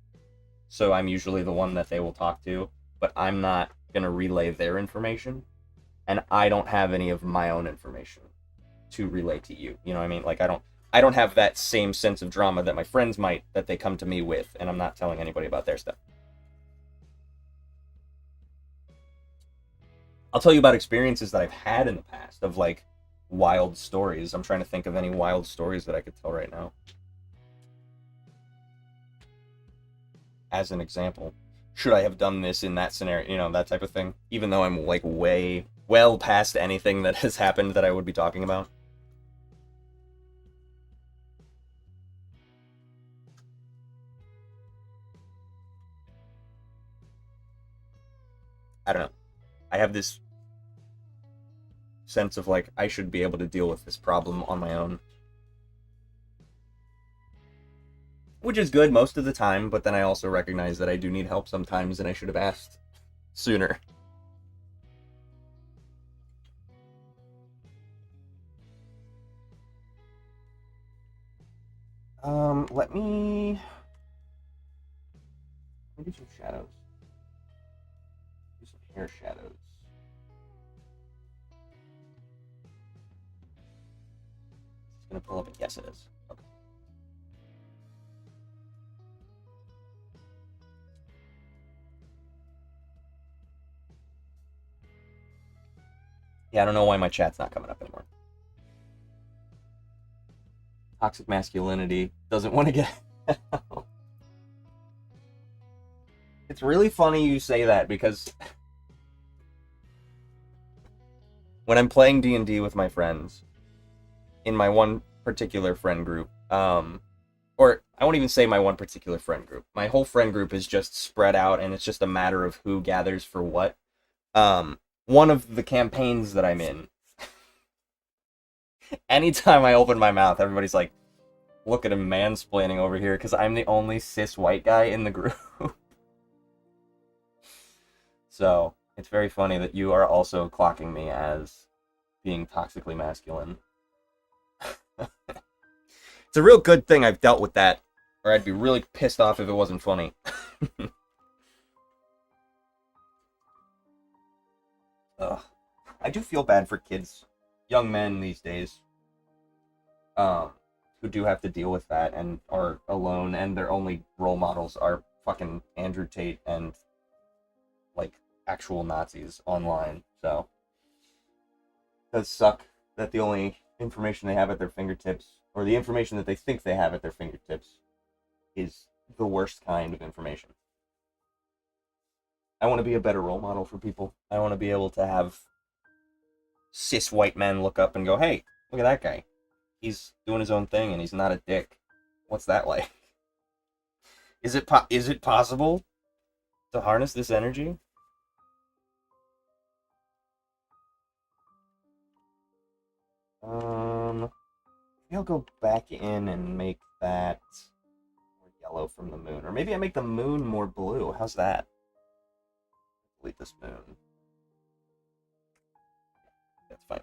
so I'm usually the one that they will talk to, but I'm not gonna relay their information, and I don't have any of my own information to relay to you. You know what I mean? Like I don't have that same sense of drama that my friends might that they come to me with, and I'm not telling anybody about their stuff. I'll tell you about experiences that I've had in the past of like wild stories. I'm trying to think of any wild stories that I could tell right now. As an example, should I have done this in that scenario? That type of thing. Even though I'm like way well past anything that has happened that I would be talking about. I don't know. I have this sense of like I should be able to deal with this problem on my own. Which is good most of the time, but then I also recognize that I do need help sometimes and I should have asked sooner. Let me do some shadows. Do some hair shadows. It's gonna pull up and yes it is. Okay. Yeah, I don't know why my chat's not coming up anymore. Toxic masculinity doesn't want to get It's really funny you say that because when I'm playing D&D with my friends, in my one particular friend group, or I won't even say my one particular friend group. My whole friend group is just spread out, and it's just a matter of who gathers for what. One of the campaigns that I'm in, anytime I open my mouth, everybody's like, "Look at him mansplaining over here," because I'm the only cis white guy in the group. So it's very funny that you are also clocking me as being toxically masculine. It's a real good thing I've dealt with that, or I'd be really pissed off if it wasn't funny. Ugh. I do feel bad for kids, young men these days, um, who do have to deal with that and are alone, and their only role models are fucking Andrew Tate and like actual Nazis online. So it does suck that the only information they have at their fingertips, or the information that they think they have at their fingertips, is the worst kind of information. I want to be a better role model for people. I want to be able to have cis white men look up and go, hey, look at that guy. He's doing his own thing and he's not a dick. What's that like? Is it possible to harness this energy? Maybe I'll go back in and make that more yellow from the moon. Or maybe I make the moon more blue. How's that? Delete this moon. That's fine.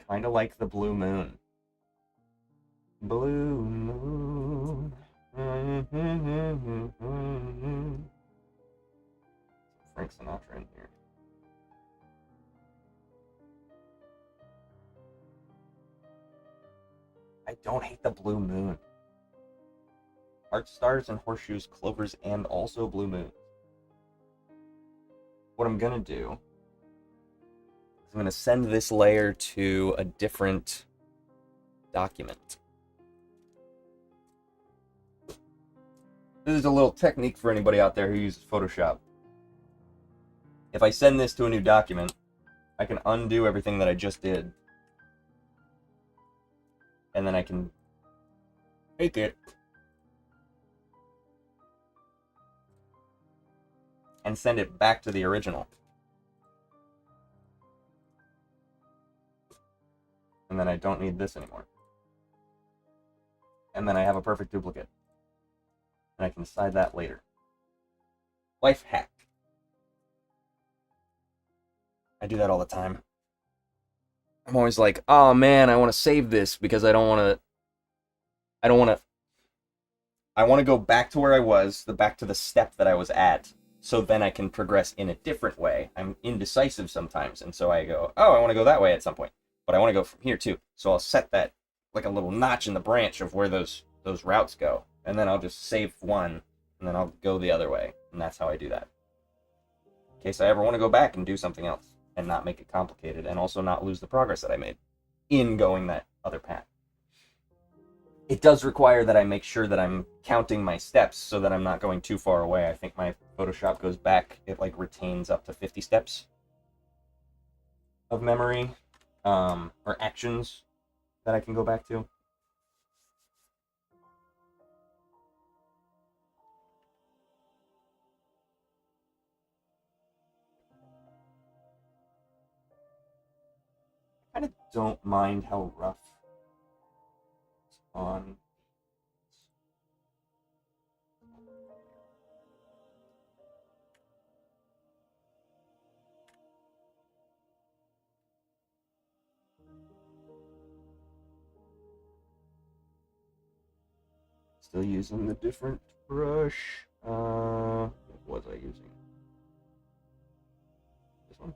Kind of like the blue moon. Blue moon. Frank Sinatra in here. I don't hate the blue moon. Heart stars and horseshoes, clovers, and also blue moons. What I'm gonna do is I'm gonna send this layer to a different document. This is a little technique for anybody out there who uses Photoshop. If I send this to a new document, I can undo everything that I just did. And then I can take it and send it back to the original. And then I don't need this anymore. And then I have a perfect duplicate. And I can decide that later. Life hack. I do that all the time. I'm always like, oh man, I want to save this because I want to go back to where I was, back to the step that I was at, so then I can progress in a different way. I'm indecisive sometimes, and so I go, oh, I want to go that way at some point, but I want to go from here too. So I'll set that like a little notch in the branch of where those routes go, and then I'll just save one, and then I'll go the other way, and that's how I do that. In case I ever want to go back and do something else, and not make it complicated, and also not lose the progress that I made in going that other path. It does require that I make sure that I'm counting my steps so that I'm not going too far away. I think my Photoshop goes back, it like retains up to 50 steps of memory, or actions that I can go back to. I kind of don't mind how rough it's on. Still using the different brush. What was I using? This one?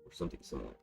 Or something similar.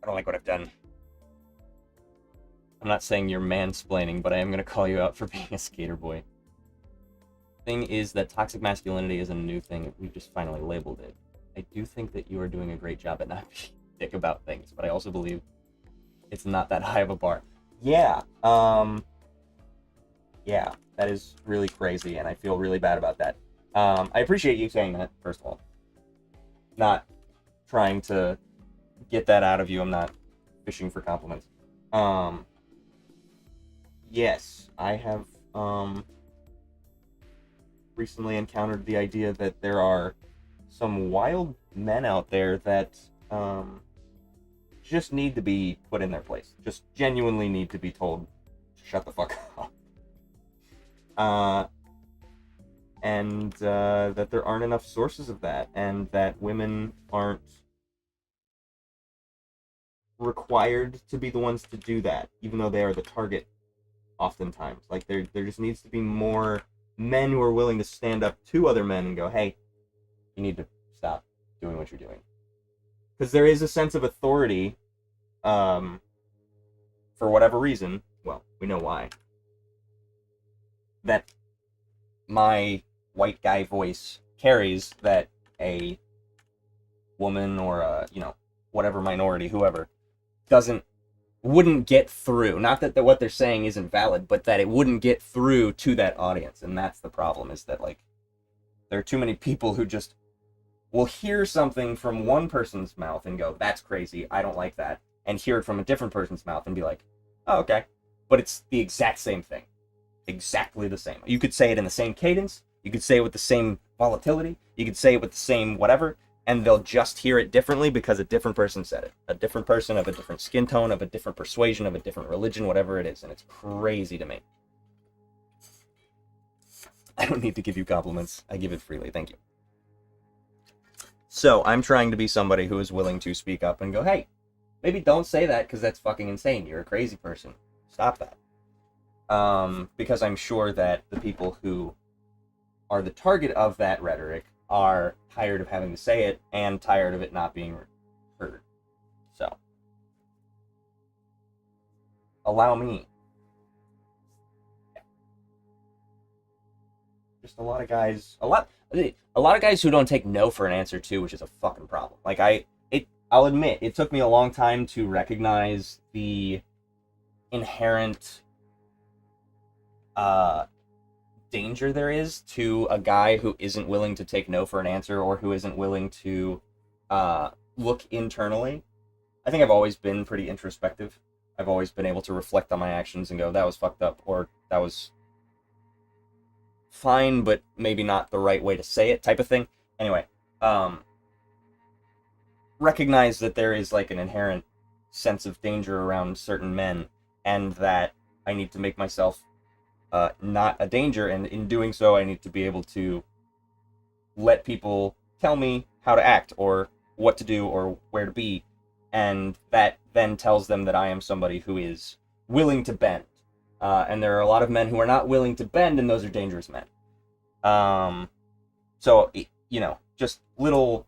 I don't like what I've done. I'm not saying you're mansplaining, but I am going to call you out for being a skater boy. Thing is that toxic masculinity is a new thing. We've just finally labeled it. I do think that you are doing a great job at not being a dick about things, but I also believe it's not that high of a bar. Yeah, yeah, that is really crazy, and I feel really bad about that. I appreciate you saying that, first of all. Not trying to get that out of you. I'm not fishing for compliments. Yes, I have, recently encountered the idea that there are some wild men out there that, just need to be put in their place. Just genuinely need to be told, shut the fuck up. And that there aren't enough sources of that, and that women aren't required to be the ones to do that, even though they are the target oftentimes. Like, there just needs to be more men who are willing to stand up to other men and go, hey, you need to stop doing what you're doing. Because there is a sense of authority, for whatever reason, well, we know why, that my white guy voice carries that a woman or a, whatever minority, whoever, wouldn't get through. Not that what they're saying isn't valid, but that it wouldn't get through to that audience. And that's the problem, is that, like, there are too many people who just will hear something from one person's mouth and go, that's crazy, I don't like that, and hear it from a different person's mouth and be like, oh, okay. But it's the exact same thing. Exactly the same. You could say it in the same cadence, you could say it with the same volatility, you could say it with the same whatever, and they'll just hear it differently because a different person said it. A different person of a different skin tone, of a different persuasion, of a different religion, whatever it is. And it's crazy to me. I don't need to give you compliments. I give it freely. Thank you. So I'm trying to be somebody who is willing to speak up and go, hey, maybe don't say that because that's fucking insane. You're a crazy person. Stop that. Because I'm sure that the people who are the target of that rhetoric are tired of having to say it and tired of it not being heard. So, allow me. Just a lot of guys who don't take no for an answer too, which is a fucking problem. Like, I'll admit, it took me a long time to recognize the inherent danger there is to a guy who isn't willing to take no for an answer, or who isn't willing to look internally. I think I've always been pretty introspective. I've always been able to reflect on my actions and go, that was fucked up, or that was fine, but maybe not the right way to say it, type of thing. Anyway, recognize that there is, like, an inherent sense of danger around certain men, and that I need to make myself not a danger, and in doing so, I need to be able to let people tell me how to act, or what to do, or where to be, and that then tells them that I am somebody who is willing to bend. And there are a lot of men who are not willing to bend, and those are dangerous men. So, just little,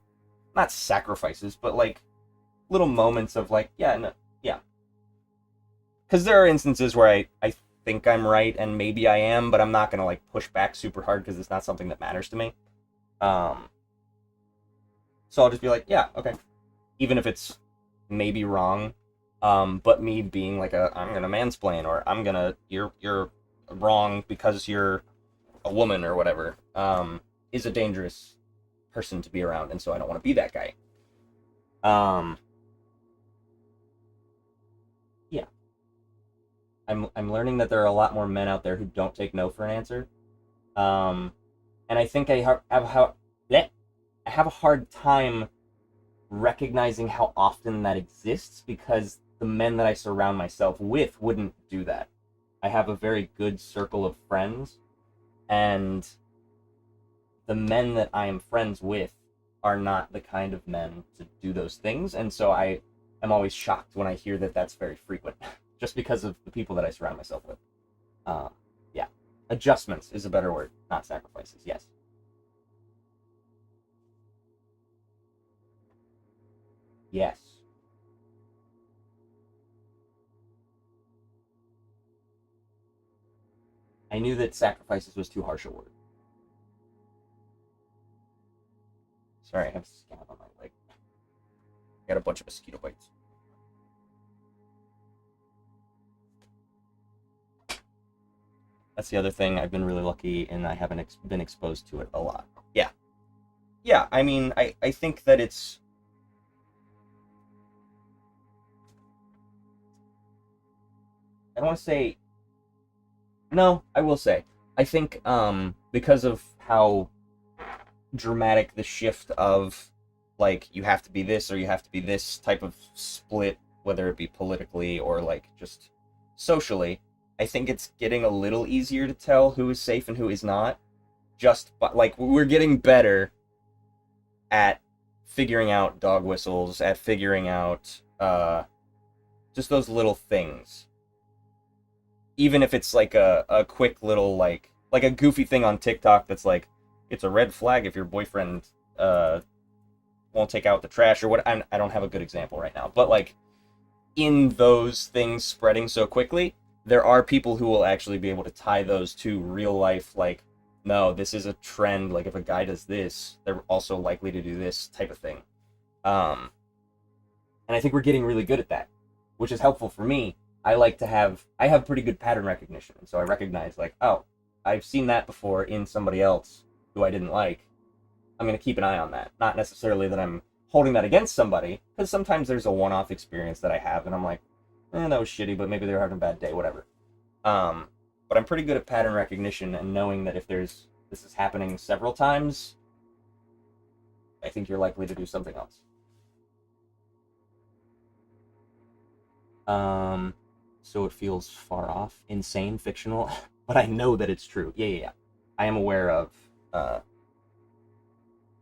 not sacrifices, but, like, little moments of, like, yeah. Because there are instances where I think I'm right, and maybe I am, but I'm not going to, like, push back super hard because it's not something that matters to me. So I'll just be like, yeah, okay. Even if it's maybe wrong, but me being like I'm going to mansplain, or you're wrong because you're a woman or whatever, is a dangerous person to be around, and so I don't want to be that guy. Yeah. I'm learning that there are a lot more men out there who don't take no for an answer. And I think I have a hard time recognizing how often that exists, because the men that I surround myself with wouldn't do that. I have a very good circle of friends, and the men that I am friends with are not the kind of men to do those things, and so I am always shocked when I hear that that's very frequent, just because of the people that I surround myself with. Yeah. Adjustments is a better word, not sacrifices, yes. Yes. I knew that sacrifices was too harsh a word. Sorry, I have a scab on my leg. I got a bunch of mosquito bites. That's the other thing. I've been really lucky, and I haven't been exposed to it a lot. Yeah. Yeah, I mean, I think that it's... I don't want to say... No, I will say. I think, because of how dramatic the shift of, like, you have to be this or you have to be this type of split, whether it be politically or, like, just socially, I think it's getting a little easier to tell who is safe and who is not. Just, like, we're getting better at figuring out dog whistles, at figuring out, just those little things. Even if it's, like, a quick little, like a goofy thing on TikTok that's like, it's a red flag if your boyfriend, won't take out the trash or what. I don't have a good example right now. But, like, in those things spreading so quickly, there are people who will actually be able to tie those to real life, like, no, this is a trend, like, if a guy does this, they're also likely to do this type of thing. And I think we're getting really good at that, which is helpful for me. I have pretty good pattern recognition, so I recognize, like, oh, I've seen that before in somebody else who I didn't like. I'm going to keep an eye on that. Not necessarily that I'm holding that against somebody, because sometimes there's a one-off experience that I have, and I'm like, that was shitty, but maybe they were having a bad day, whatever. But I'm pretty good at pattern recognition and knowing that if this is happening several times, I think you're likely to do something else. So it feels far off, insane, fictional, but I know that it's true. Yeah. I am aware of,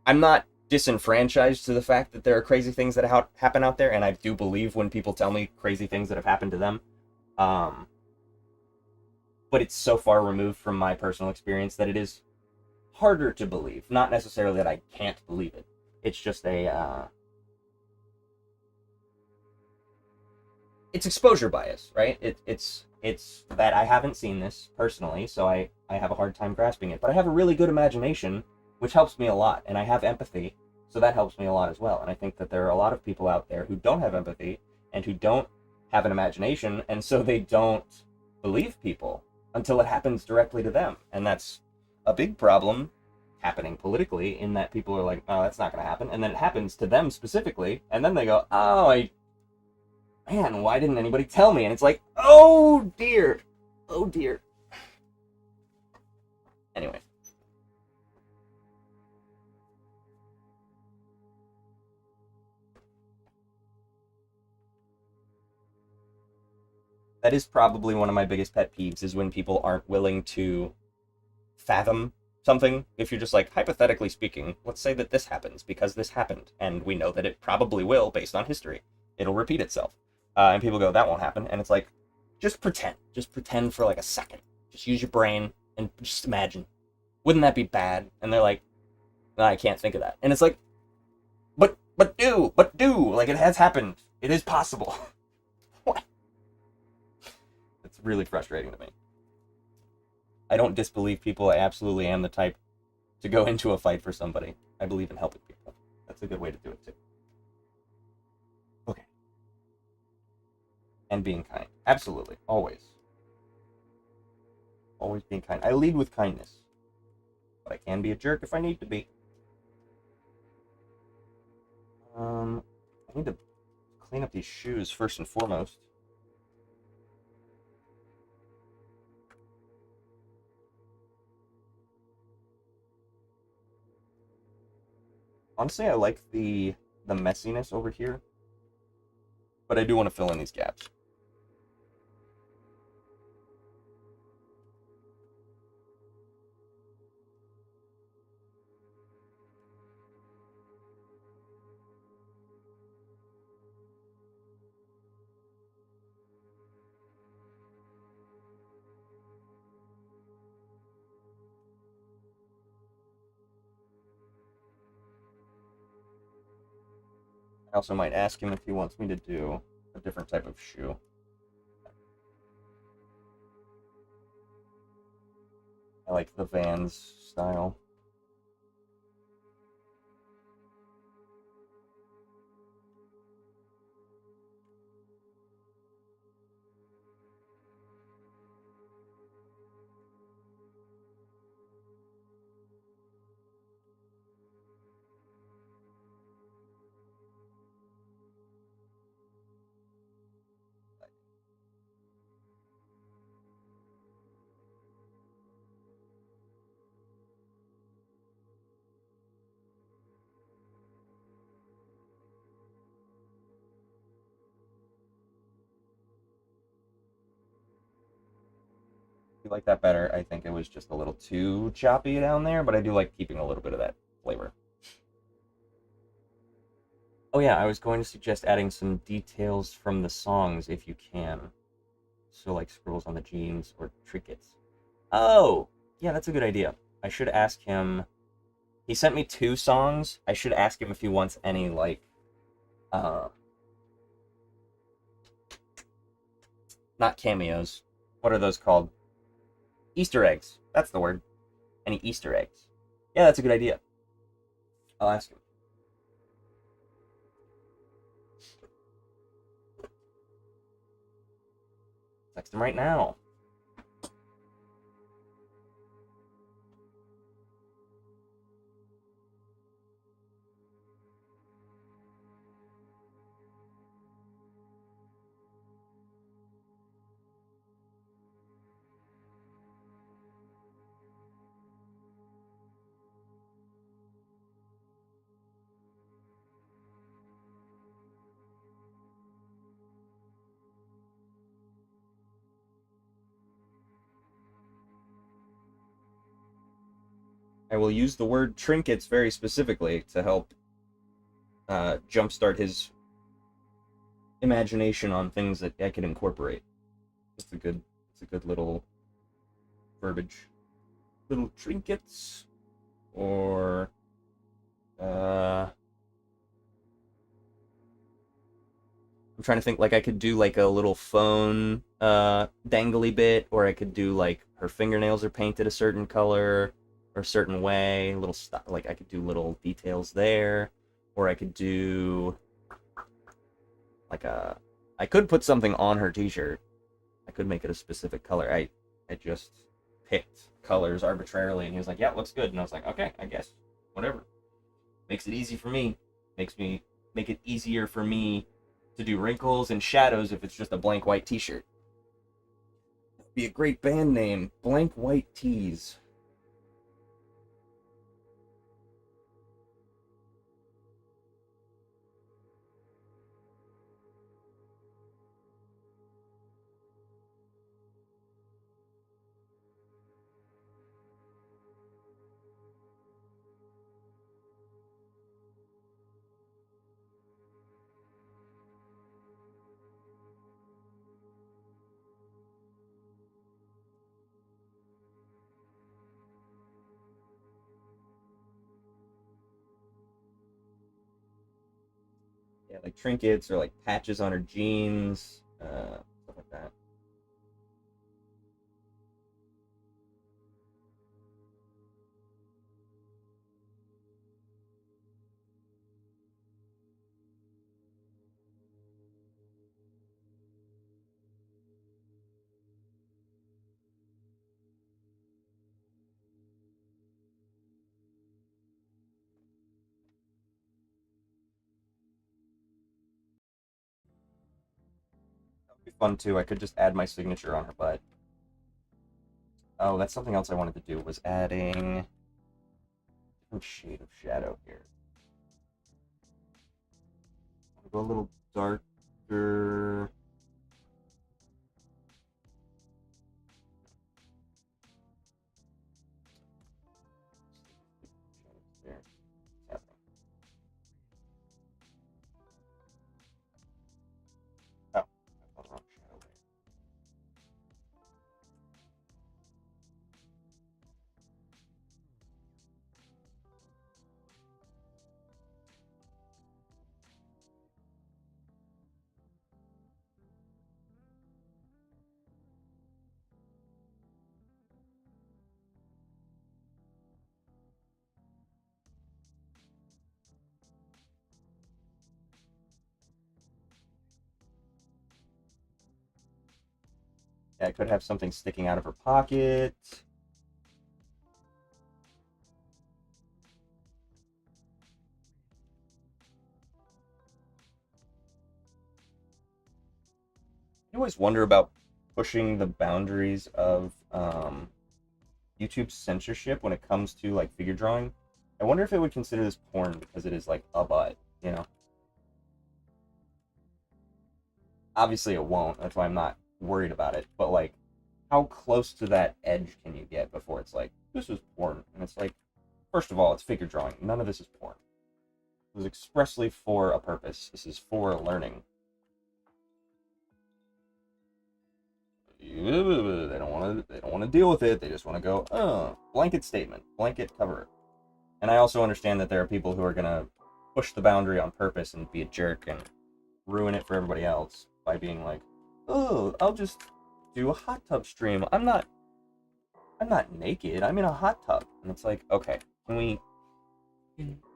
I'm not disenfranchised to the fact that there are crazy things that happen out there, and I do believe when people tell me crazy things that have happened to them. But it's so far removed from my personal experience that it is harder to believe. Not necessarily that I can't believe it. It's just it's exposure bias, right? It's that I haven't seen this personally, so I have a hard time grasping it. But I have a really good imagination, which helps me a lot, and I have empathy, so that helps me a lot as well. And I think that there are a lot of people out there who don't have empathy and who don't have an imagination, and so they don't believe people until it happens directly to them. And that's a big problem happening politically, in that people are like, oh, that's not going to happen. And then it happens to them specifically, and then they go, oh, man, why didn't anybody tell me? And it's like, oh dear. Anyway. That is probably one of my biggest pet peeves, is when people aren't willing to fathom something. If you're just like, hypothetically speaking, let's say that this happens because this happened, and we know that it probably will based on history. It'll repeat itself. And people go, that won't happen. And it's like, just pretend. Just pretend for like a second. Just use your brain and just imagine. Wouldn't that be bad? And they're like, no, I can't think of that. And it's like, but do. Like, it has happened. It is possible. What? It's really frustrating to me. I don't disbelieve people. I absolutely am the type to go into a fight for somebody. I believe in helping people. That's a good way to do it, too. Okay. And being kind. Absolutely. Always. Always being kind. I lead with kindness. But I can be a jerk if I need to be. I need to clean up these shoes first and foremost. Honestly, I like the messiness over here, but I do want to fill in these gaps. I also might ask him if he wants me to do a different type of shoe. I like the Vans style. You like that better? I think it was just a little too choppy down there, but I do like keeping a little bit of that flavor. Oh yeah, I was going to suggest adding some details from the songs if you can. So like scribbles on the jeans or trinkets. Oh, yeah, that's a good idea. I should ask him. He sent me 2 songs. I should ask him if he wants any like uh not cameos. What are those called? Easter eggs. That's the word. Any Easter eggs? Yeah, that's a good idea. I'll ask him. Text him right now. I will use the word trinkets very specifically to help jumpstart his imagination on things that I can incorporate. It's a good little verbiage. Little trinkets, or I'm trying to think. Like I could do like a little phone dangly bit, or I could do like her fingernails are painted a certain color or a certain way. Little stuff like I could do little details there, or I could do like a. I could put something on her T-shirt. I could make it a specific color. I just picked colors arbitrarily, and he was like, "Yeah, looks good." And I was like, "Okay, I guess whatever." Makes it easy for me. Make it easier for me to do wrinkles and shadows if it's just a blank white T-shirt. That'd be a great band name, Blank White Tees. Yeah, like trinkets or like patches on her jeans, stuff like that. That would be fun too. I could just add my signature on her butt. Oh, that's something else I wanted to do was adding a different shade of shadow here. I'll go a little darker. There. Oh, I put the wrong shadow there. Cat could have something sticking out of her pocket. I always wonder about pushing the boundaries of YouTube censorship when it comes to like figure drawing. I wonder if it would consider this porn because it is like a butt, you know? Obviously it won't, that's why I'm not worried about it, but like how close to that edge can you get before it's like, this is porn? And it's like, first of all, it's figure drawing. None of this is porn. It was expressly for a purpose. This is for learning. They don't want to deal with it. They just want to go, oh, blanket statement, blanket cover. And I also understand that there are people who are gonna push the boundary on purpose and be a jerk and ruin it for everybody else by being like, oh, I'll just do a hot tub stream. I'm not naked. I'm in a hot tub. And it's like, okay, you're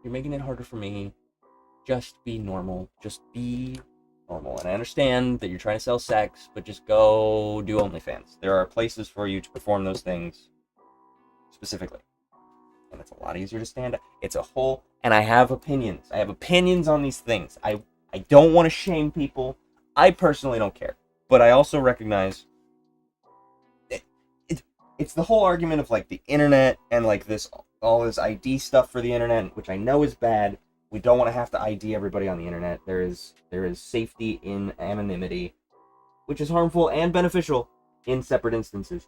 making it harder for me. Just be normal. Just be normal. And I understand that you're trying to sell sex, but just go do OnlyFans. There are places for you to perform those things specifically. And it's a lot easier to stand up. It's a whole, and I have opinions. I have opinions on these things. I don't want to shame people. I personally don't care. But I also recognize it's the whole argument of like the internet and like all this ID stuff for the internet, which I know is bad. We don't want to have to ID everybody on the internet. There is safety in anonymity, which is harmful and beneficial in separate instances.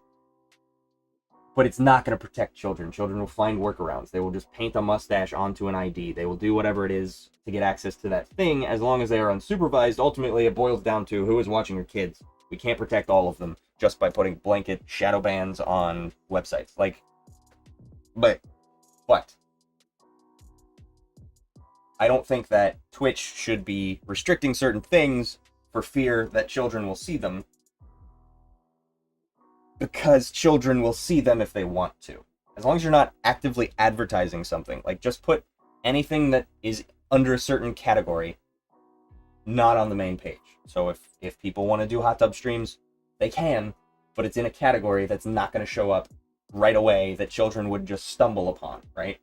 But it's not going to protect children. Children will find workarounds. They will just paint a mustache onto an ID. They will do whatever it is to get access to that thing. As long as they are unsupervised, ultimately it boils down to who is watching your kids. We can't protect all of them just by putting blanket shadow bans on websites. Like, but I don't think that Twitch should be restricting certain things for fear that children will see them, because children will see them if they want to. As long as you're not actively advertising something, like just put anything that is under a certain category not on the main page. So if people want to do hot tub streams, they can, but it's in a category that's not going to show up right away that children would just stumble upon, right?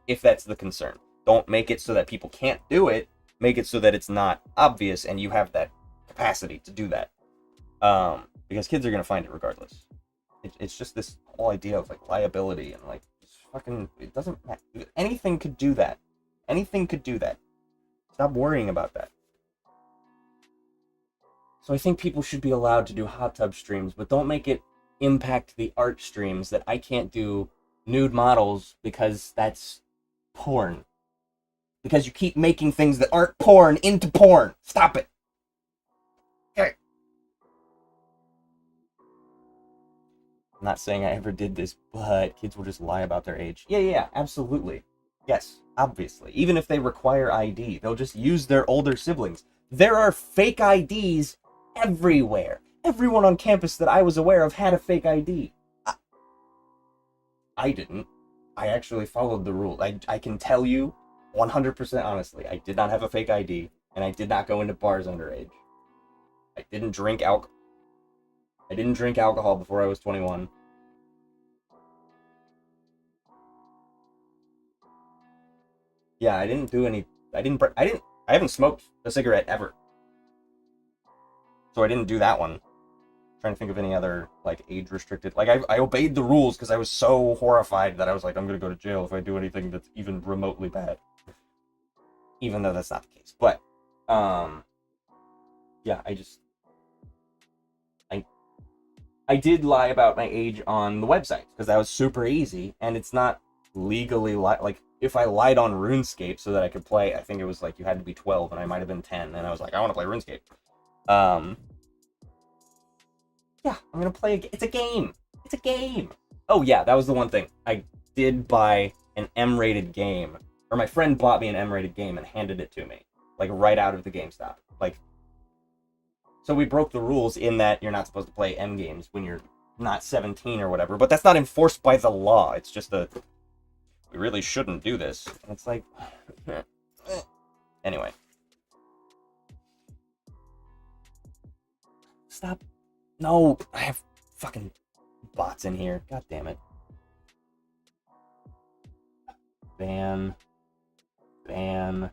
If that's the concern. Don't make it so that people can't do it. Make it so that it's not obvious and you have that capacity to do that. Because kids are going to find it regardless. It's just this whole idea of like liability and like fucking, it doesn't matter. Anything could do that. Anything could do that. Stop worrying about that. So I think people should be allowed to do hot tub streams, but don't make it impact the art streams that I can't do nude models because that's porn. Because you keep making things that aren't porn into porn. Stop it. Okay. I'm not saying I ever did this, but kids will just lie about their age. Yeah, absolutely. Yes, obviously. Even if they require ID, they'll just use their older siblings. There are fake IDs everywhere. Everyone on campus that I was aware of had a fake ID. I didn't. I actually followed the rule. I can tell you 100% honestly, I did not have a fake ID, and I did not go into bars underage. I didn't drink alcohol before I was 21. Yeah, I haven't smoked a cigarette ever. So I didn't do that one. I'm trying to think of any other, like, age-restricted... Like, I obeyed the rules because I was so horrified that I was like, I'm gonna go to jail if I do anything that's even remotely bad. Even though that's not the case. But, yeah, I did lie about my age on the website, because that was super easy, and it's not legally, like, if I lied on RuneScape so that I could play, I think it was like, you had to be 12, and I might have been 10, and I was like, I want to play RuneScape. Yeah, I'm gonna play it's a game! It's a game! Oh yeah, that was the one thing. I did buy an M-rated game, or my friend bought me an M-rated game and handed it to me, like, right out of the GameStop. Like, so we broke the rules in that you're not supposed to play M games when you're not 17 or whatever, but that's not enforced by the law. It's just we really shouldn't do this. And it's like, anyway. Stop No, I have fucking bots in here. God damn it. Ban. Ban.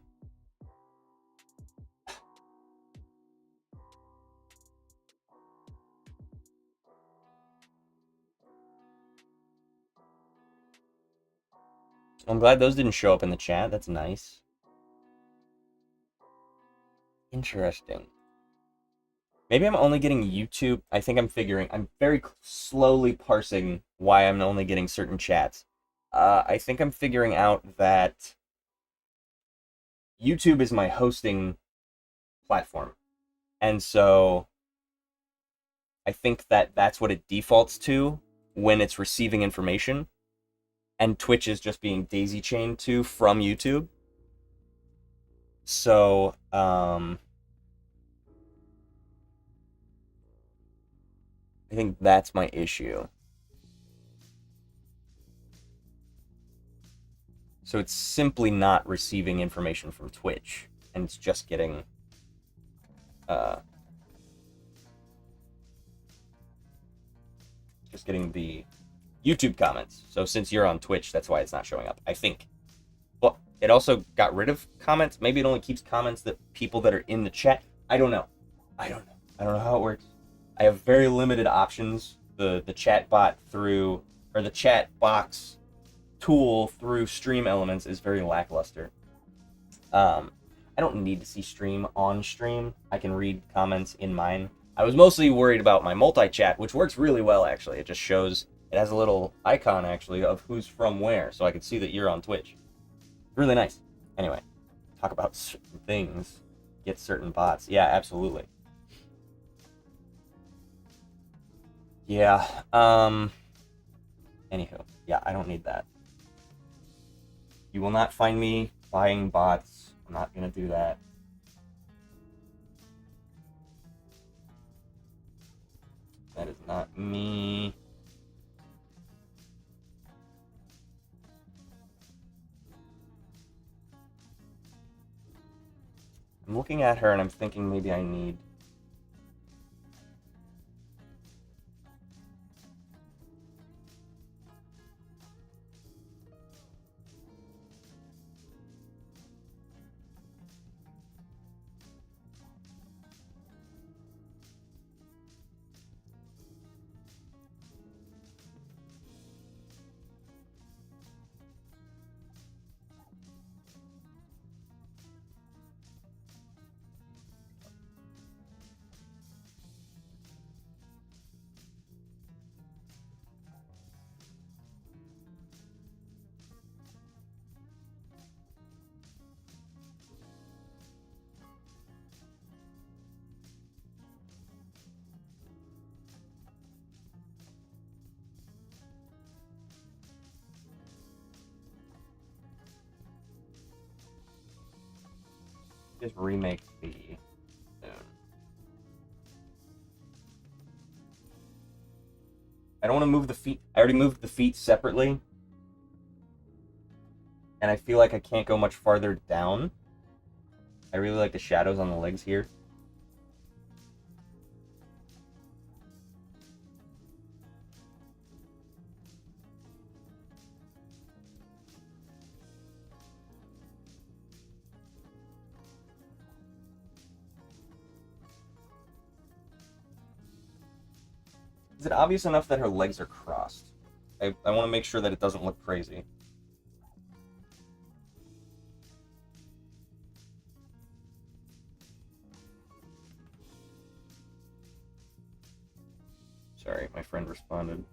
I'm glad those didn't show up in the chat. That's nice. Interesting. Maybe I'm only getting YouTube. I think I'm very slowly parsing why I'm only getting certain chats. I think I'm figuring out that YouTube is my hosting platform. And so I think that that's what it defaults to when it's receiving information. And Twitch is just being daisy chained to from YouTube. So, I think that's my issue. So it's simply not receiving information from Twitch, and it's just getting the YouTube comments. So since you're on Twitch, that's why it's not showing up, I think. Well, it also got rid of comments. Maybe it only keeps comments that people that are in the chat. I don't know. I don't know how it works. I have very limited options. The chat bot through, or the chat box tool through Stream Elements is very lackluster. I don't need to see stream on stream. I can read comments in mine. I was mostly worried about my multi-chat, which works really well, actually. It just shows, it has a little icon, actually, of who's from where, so I can see that you're on Twitch. Really nice. Anyway, talk about certain things. Get certain bots. Yeah, absolutely. Yeah, anywho. Yeah, I don't need that. You will not find me buying bots. I'm not gonna do that. That is not me. I'm looking at her and I'm thinking maybe I need... Just remake the... I don't want to move the feet. I already moved the feet separately. And I feel like I can't go much farther down. I really like the shadows on the legs here. Is it obvious enough that her legs are crossed? I want to make sure that it doesn't look crazy. Sorry, my friend responded.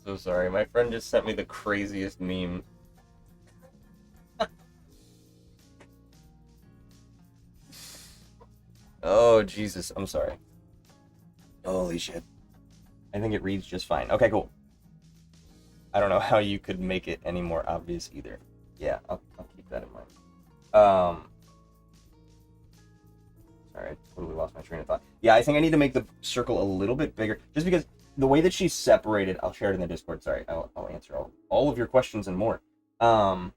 so sorry. My friend just sent me the craziest meme. Oh, Jesus. I'm sorry. Holy shit. I think it reads just fine. Okay, cool. I don't know how you could make it any more obvious either. Yeah, I'll keep that in mind. Sorry, I totally lost my train of thought. Yeah, I think I need to make the circle a little bit bigger, just because the way that she's separated. I'll share it in the Discord. Sorry, I'll answer all of your questions and more. I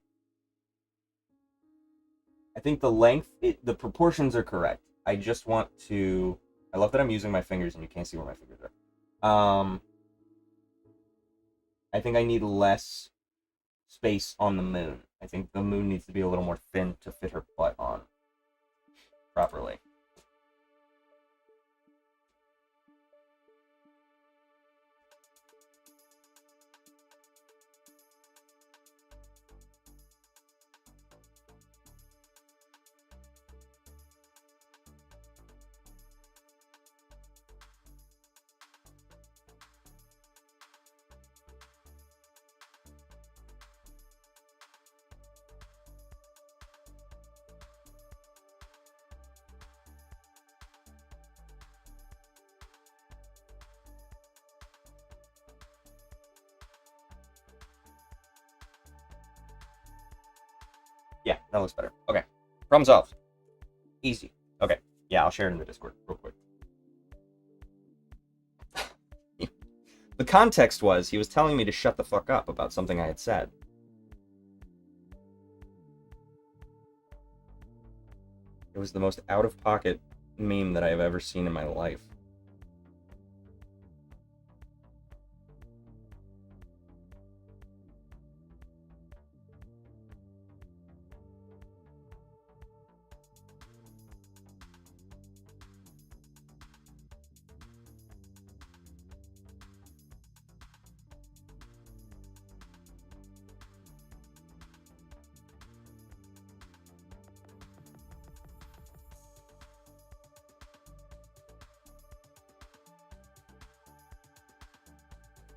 think the length, the proportions are correct. I just want to. I love that I'm using my fingers and you can't see where my fingers are. I think I need less space on the moon. I think the moon needs to be a little more thin to fit her butt on properly. Yeah, that looks better. Okay. Problem solved. Easy. Okay. Yeah, I'll share it in the Discord real quick. The context was he was telling me to shut the fuck up about something I had said. It was the most out-of-pocket meme that I have ever seen in my life.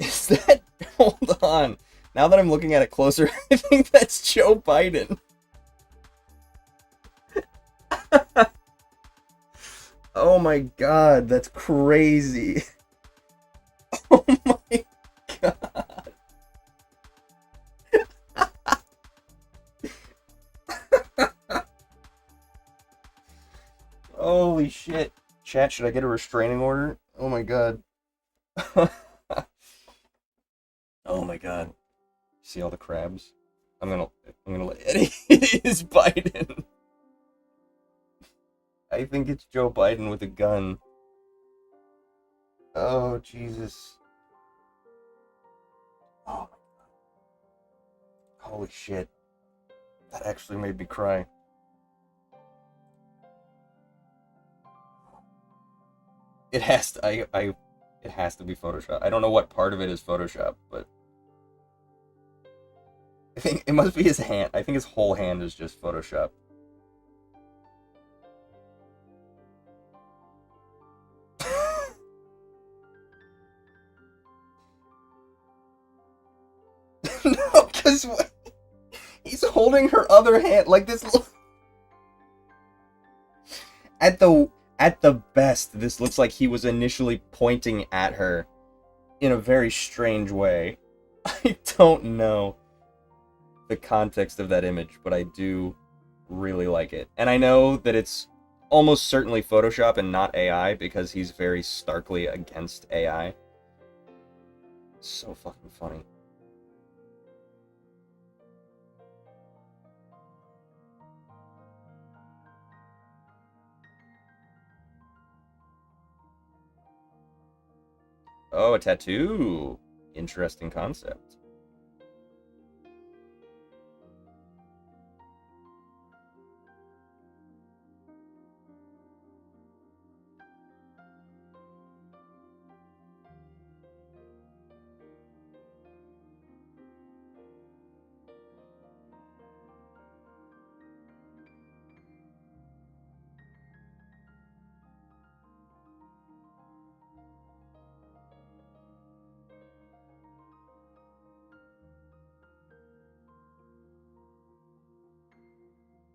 Is that... Hold on. Now that I'm looking at it closer, I think that's Joe Biden. Oh my god, that's crazy. Oh my god. Holy shit. Chat, should I get a restraining order? Oh my god. Oh my god. See all the crabs? I'm gonna let Eddie. It is Biden. I think it's Joe Biden with a gun. Oh Jesus. Oh my god. Holy shit. That actually made me cry. It has to it has to be Photoshop. I don't know what part of it is Photoshop, but I think it must be his hand. I think his whole hand is just Photoshop. No, because he's holding her other hand like this. At the best, this looks like he was initially pointing at her in a very strange way. I don't know the context of that image, but I do really like it. And I know that it's almost certainly Photoshop and not AI because he's very starkly against AI. So fucking funny. Oh, a tattoo. Interesting concept.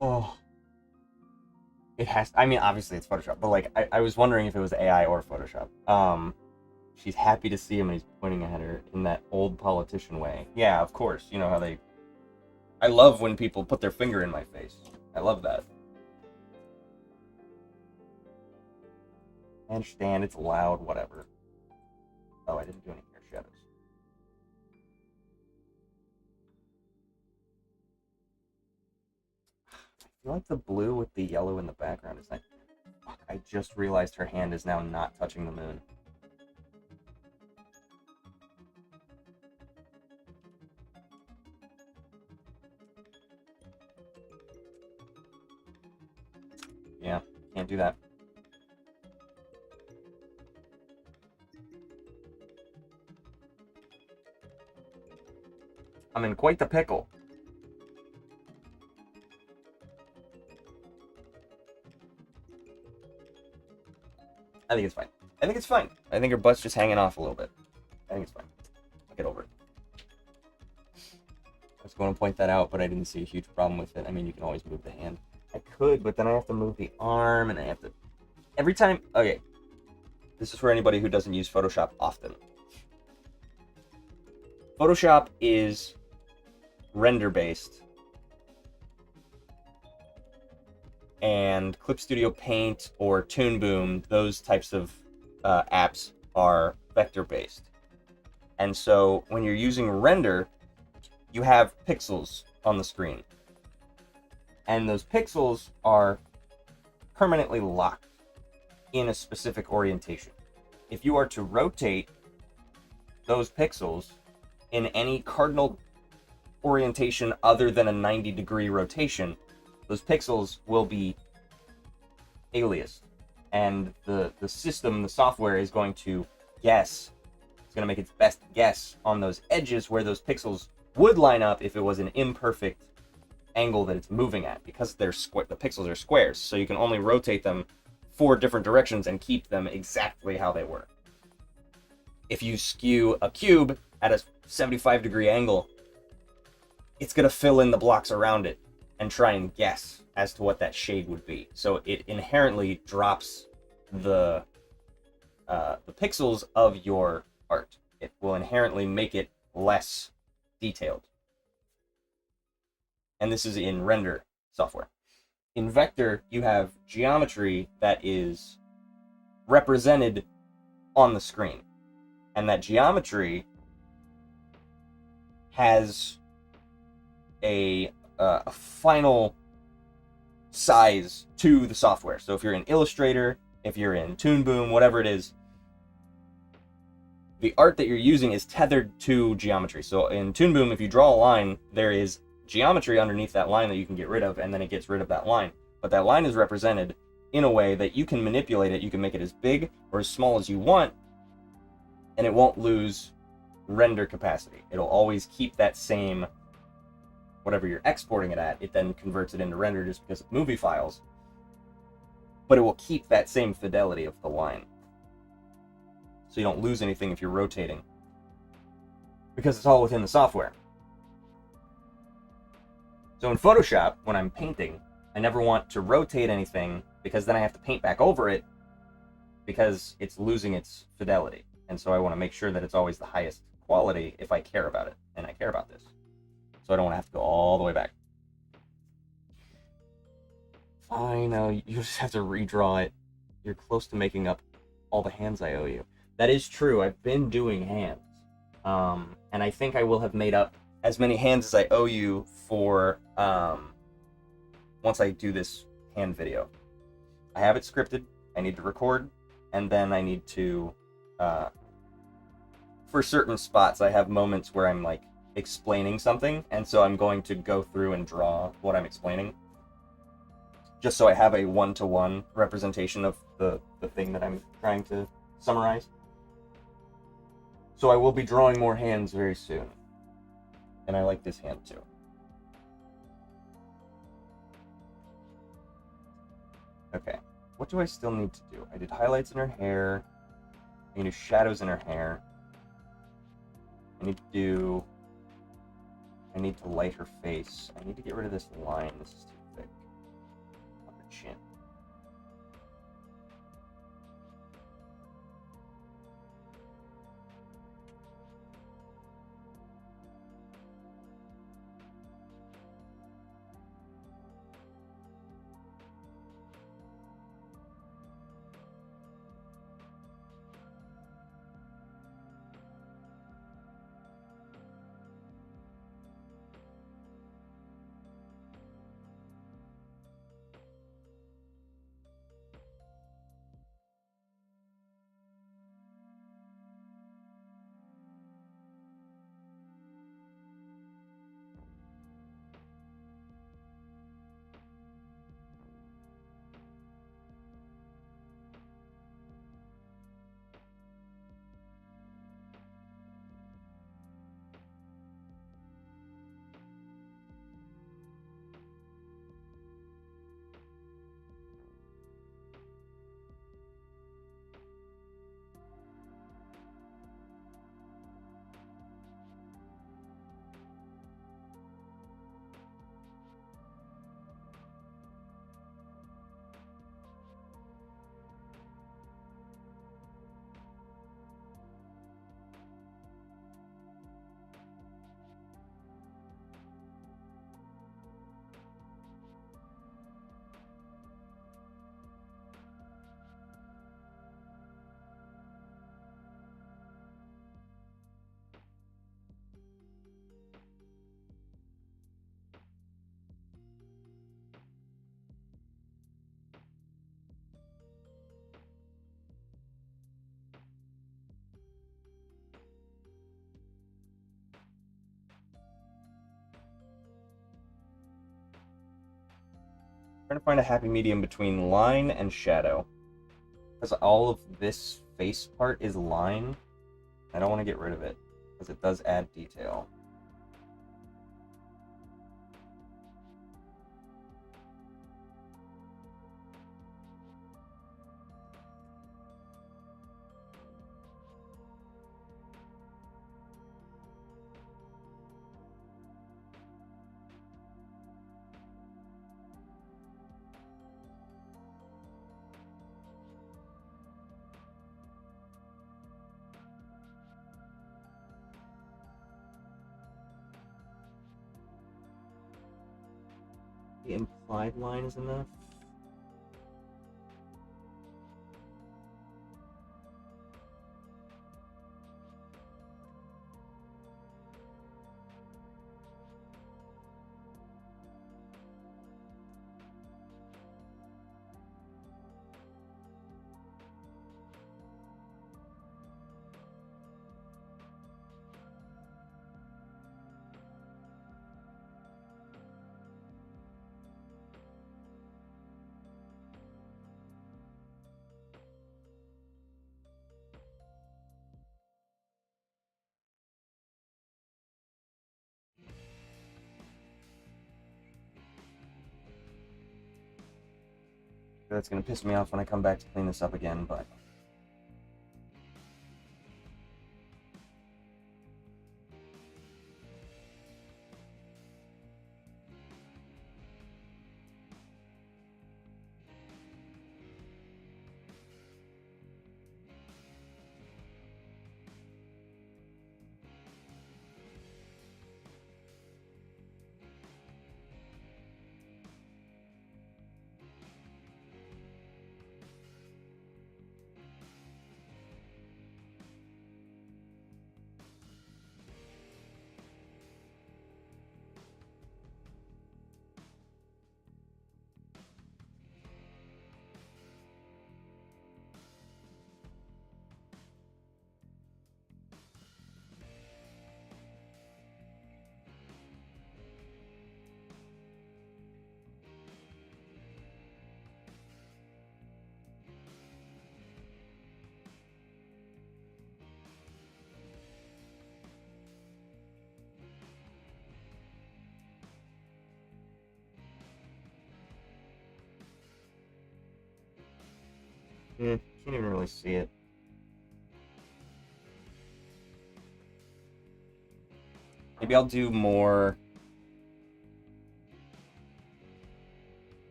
Oh. It has. I mean, obviously it's Photoshop, but like, I was wondering if it was AI or Photoshop. She's happy to see him, and he's pointing at her in that old politician way. Yeah, of course. You know how they. I love when people put their finger in my face. I love that. I understand it's loud, whatever. Oh, I didn't do any hair shadows. I feel like the blue with the yellow in the background is like. Fuck, I just realized her hand is now not touching the moon. Yeah, can't do that. I'm in quite the pickle. I think it's fine. I think it's fine. I think her butt's just hanging off a little bit. I think it's fine. I'll get over it. I was going to point that out, but I didn't see a huge problem with it. I mean, you can always move the hand. I could, but then I have to move the arm, and I have to... Every time... Okay. This is for anybody who doesn't use Photoshop often. Photoshop is render-based. And Clip Studio Paint or Toon Boom, those types of apps are vector-based. And so when you're using render, you have pixels on the screen. And those pixels are permanently locked in a specific orientation. If you are to rotate those pixels in any cardinal orientation other than a 90-degree rotation, those pixels will be aliased. And the system, the software, is going to guess. It's going to make its best guess on those edges where those pixels would line up if it was an imperfect angle that it's moving at, because they're the pixels are squares, so you can only rotate them 4 different directions and keep them exactly how they were. If you skew a cube at a 75-degree angle, it's going to fill in the blocks around it and try and guess as to what that shade would be. So it inherently drops the pixels of your art. It will inherently make it less detailed. And this is in render software. In vector, you have geometry that is represented on the screen. And that geometry has a final size to the software. So if you're in Illustrator, if you're in Toon Boom, whatever it is, the art that you're using is tethered to geometry. So in Toon Boom, if you draw a line, there is geometry underneath that line that you can get rid of, and then it gets rid of that line. But that line is represented in a way that you can manipulate it. You can make it as big or as small as you want, and it won't lose render capacity. It'll always keep that same, whatever you're exporting it at, it then converts it into render just because of movie files. But it will keep that same fidelity of the line. So you don't lose anything if you're rotating, because it's all within the software. So in Photoshop, when I'm painting, I never want to rotate anything, because then I have to paint back over it, because it's losing its fidelity. And so I want to make sure that it's always the highest quality if I care about it, and I care about this. So I don't want to have to go all the way back. I know, you just have to redraw it. You're close to making up all the hands I owe you. That is true, I've been doing hands. And I think I will have made up as many hands as I owe you for once I do this hand video. I have it scripted, I need to record, and then I need to, for certain spots, I have moments where I'm like explaining something, and so I'm going to go through and draw what I'm explaining, just so I have a one-to-one representation of the thing that I'm trying to summarize. So I will be drawing more hands very soon. And I like this hand too. Okay, what do I still need to do? I did highlights in her hair. I need to do shadows in her hair. I need to light her face. I need to get rid of this line. This is too thick. chin. Trying to find a happy medium between line and shadow. Because all of this face part is line. I don't want to get rid of it, because it does add detail. The implied line is enough. That's gonna piss me off when I come back to clean this up again, but can't even really see it. Maybe I'll do more.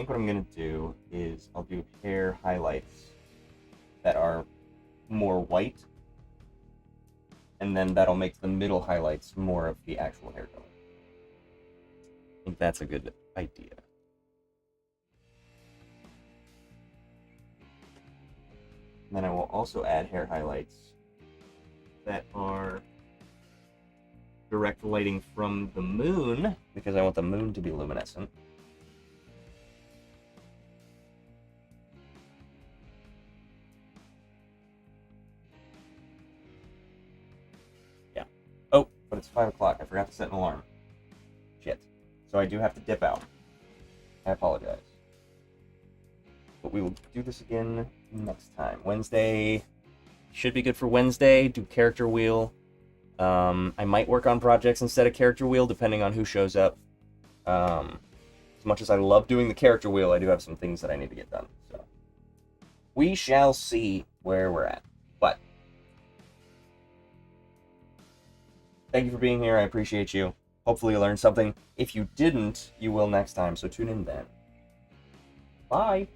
think what I'm going to do is I'll do hair highlights that are more white, and then that'll make the middle highlights more of the actual hair color. I think that's a good idea. And then I will also add hair highlights that are direct lighting from the moon, because I want the moon to be luminescent. Yeah. Oh, but it's 5 o'clock. I forgot to set an alarm. Shit. So I do have to dip out. I apologize. But we will do this again next time. Wednesday should be good for Wednesday. Do character wheel. I might work on projects instead of character wheel, depending on who shows up. As much as I love doing the character wheel, I do have some things that I need to get done. So we shall see where we're at. But thank you for being here. I appreciate you. Hopefully you learned something. If you didn't, you will next time. So tune in then. Bye.